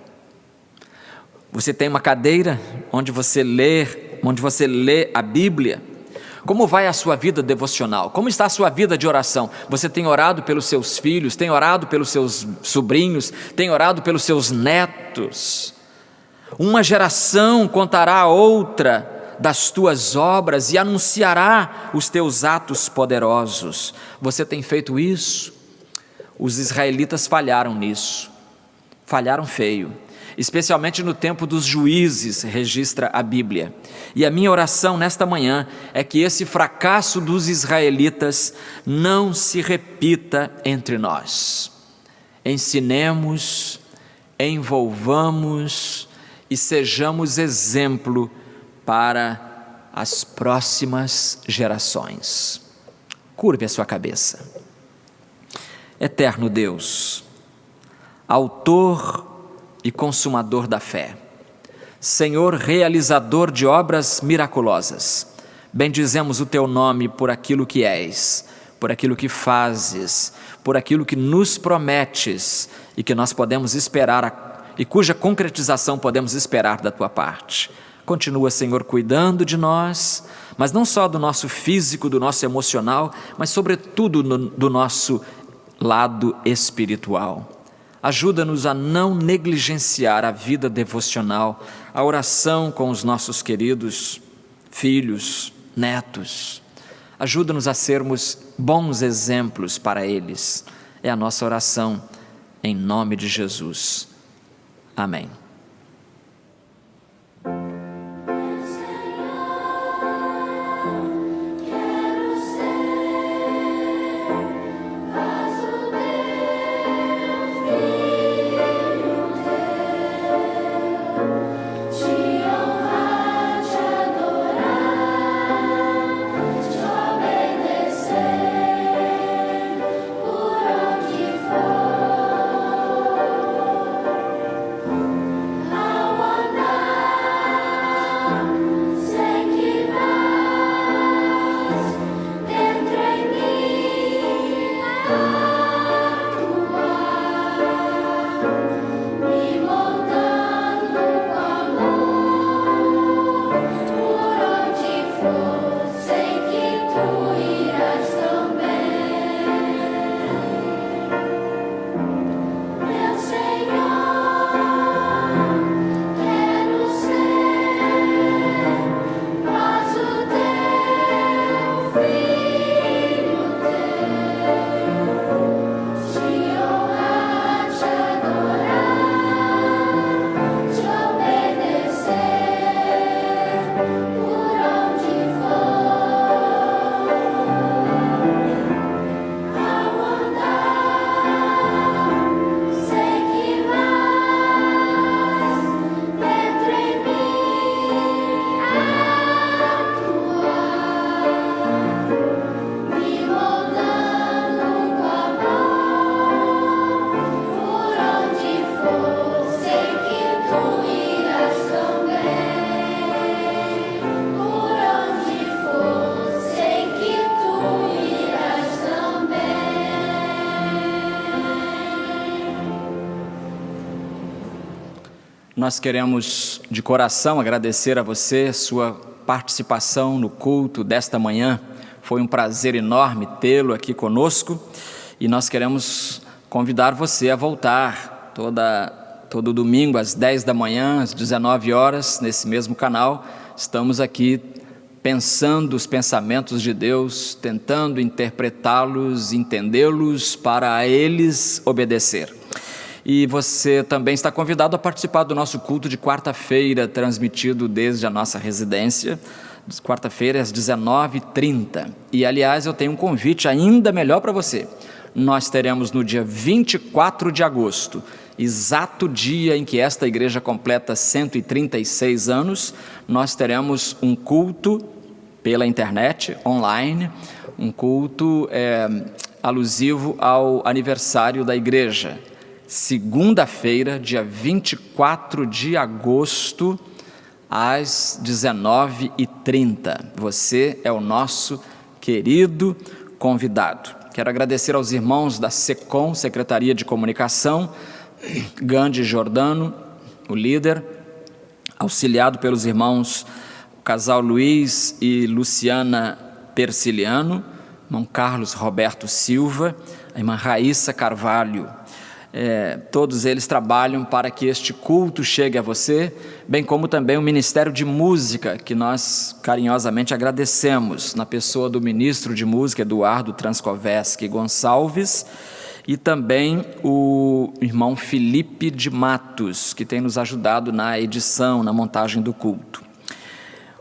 Você tem uma cadeira onde você lê a Bíblia? Como vai a sua vida devocional? Como está a sua vida de oração? Você tem orado pelos seus filhos, tem orado pelos seus sobrinhos, tem orado pelos seus netos? Uma geração contará a outra das tuas obras e anunciará os teus atos poderosos. Você tem feito isso? Os israelitas falharam nisso, falharam feio, especialmente no tempo dos juízes, registra a Bíblia. E a minha oração nesta manhã é que esse fracasso dos israelitas não se repita entre nós. Ensinemos, envolvamos e sejamos exemplo para as próximas gerações. Curve a sua cabeça. Eterno Deus, autor e consumador da fé, Senhor realizador de obras miraculosas, bendizemos o Teu nome por aquilo que és, por aquilo que fazes, por aquilo que nos prometes e que nós podemos esperar, e cuja concretização podemos esperar da Tua parte. Continua, Senhor, cuidando de nós, mas não só do nosso físico, do nosso emocional, mas sobretudo do nosso lado espiritual. Ajuda-nos a não negligenciar a vida devocional, a oração com os nossos queridos filhos, netos. Ajuda-nos a sermos bons exemplos para eles. É a nossa oração, em nome de Jesus. Amém. Te honrar, te Nós queremos de coração agradecer a você, sua participação no culto desta manhã. Foi um prazer enorme tê-lo aqui conosco e nós queremos convidar você a voltar todo domingo às 10 da manhã, às 19 horas, nesse mesmo canal. Estamos aqui pensando os pensamentos de Deus, tentando interpretá-los, entendê-los, para a eles obedecer. E você também está convidado a participar do nosso culto de quarta-feira, transmitido desde a nossa residência, quarta-feira às 19h30. E, aliás, eu tenho um convite ainda melhor para você. Nós teremos no dia 24 de agosto, exato dia em que esta igreja completa 136 anos, nós teremos um culto pela internet, online, um culto alusivo ao aniversário da igreja. Segunda-feira, dia 24 de agosto, às 19h30. Você é o nosso querido convidado. Quero agradecer aos irmãos da SECOM, Secretaria de Comunicação, Gandhi Jordano, o líder, auxiliado pelos irmãos, o casal Luiz e Luciana Persiliano, irmão Carlos Roberto Silva, a irmã Raíssa Carvalho. Todos eles trabalham para que este culto chegue a você, bem como também o Ministério de Música, que nós carinhosamente agradecemos, na pessoa do ministro de Música, Eduardo Transcoveski Gonçalves, e também o irmão Felipe de Matos, que tem nos ajudado na edição, na montagem do culto.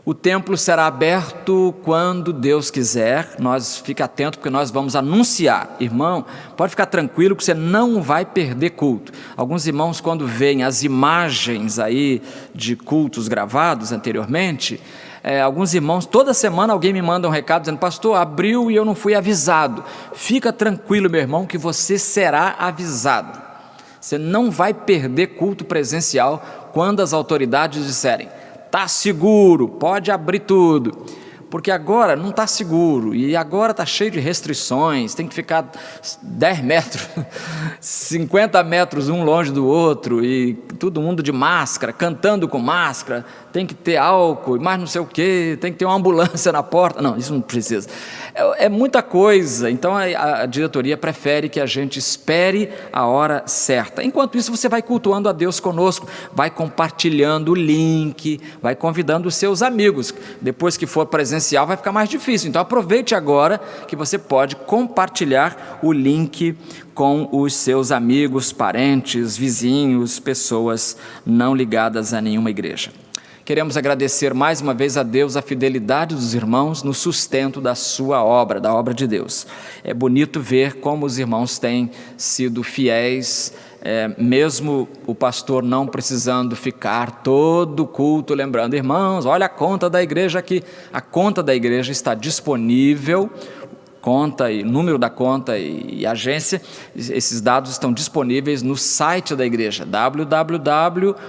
O templo será aberto quando Deus quiser, fica atento porque nós vamos anunciar. Irmão, pode ficar tranquilo que você não vai perder culto. Alguns irmãos, quando veem as imagens aí de cultos gravados anteriormente, alguns irmãos, toda semana alguém me manda um recado dizendo: pastor, abriu e eu não fui avisado. Fica tranquilo, meu irmão, que você será avisado. Você não vai perder culto presencial quando as autoridades disserem: está seguro, pode abrir tudo, porque agora não está seguro, e agora está cheio de restrições, tem que ficar 10 metros, 50 metros um longe do outro, e todo mundo de máscara, cantando com máscara, tem que ter álcool, e mais não sei o que, tem que ter uma ambulância na porta, não, isso não precisa, é muita coisa. Então a diretoria prefere que a gente espere a hora certa. Enquanto isso, você vai cultuando a Deus conosco, vai compartilhando o link, vai convidando os seus amigos. Depois que for presencial vai ficar mais difícil, então aproveite agora que você pode compartilhar o link com os seus amigos, parentes, vizinhos, pessoas não ligadas a nenhuma igreja. Queremos agradecer mais uma vez a Deus a fidelidade dos irmãos no sustento da sua obra, da obra de Deus. É bonito ver como os irmãos têm sido fiéis, mesmo o pastor não precisando ficar todo o culto lembrando: irmãos, olha a conta da igreja aqui. A conta da igreja está disponível, conta e número da conta e agência, esses dados estão disponíveis no site da igreja, www.pbrj.org.br,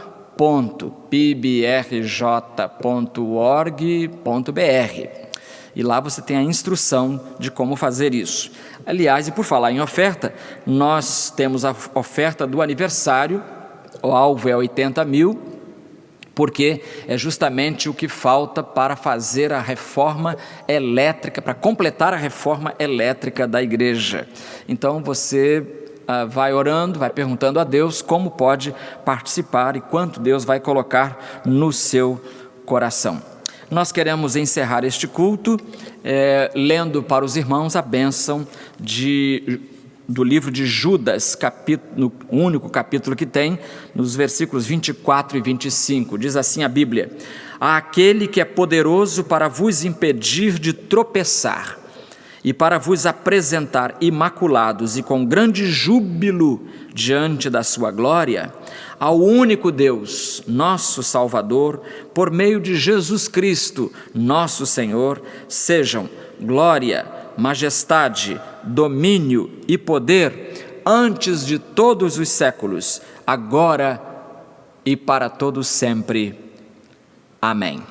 e lá você tem a instrução de como fazer isso. Aliás, e por falar em oferta, nós temos a oferta do aniversário, o alvo é 80 mil, porque é justamente o que falta para fazer a reforma elétrica, para completar a reforma elétrica da igreja. Então você vai orando, vai perguntando a Deus como pode participar e quanto Deus vai colocar no seu coração. Nós queremos encerrar este culto lendo para os irmãos a bênção do livro de Judas, no único capítulo que tem, nos versículos 24 e 25, diz assim a Bíblia: aquele que é poderoso para vos impedir de tropeçar e para vos apresentar imaculados e com grande júbilo diante da sua glória, ao único Deus, nosso Salvador, por meio de Jesus Cristo, nosso Senhor, sejam glória, majestade, domínio e poder antes de todos os séculos, agora e para todos sempre. Amém.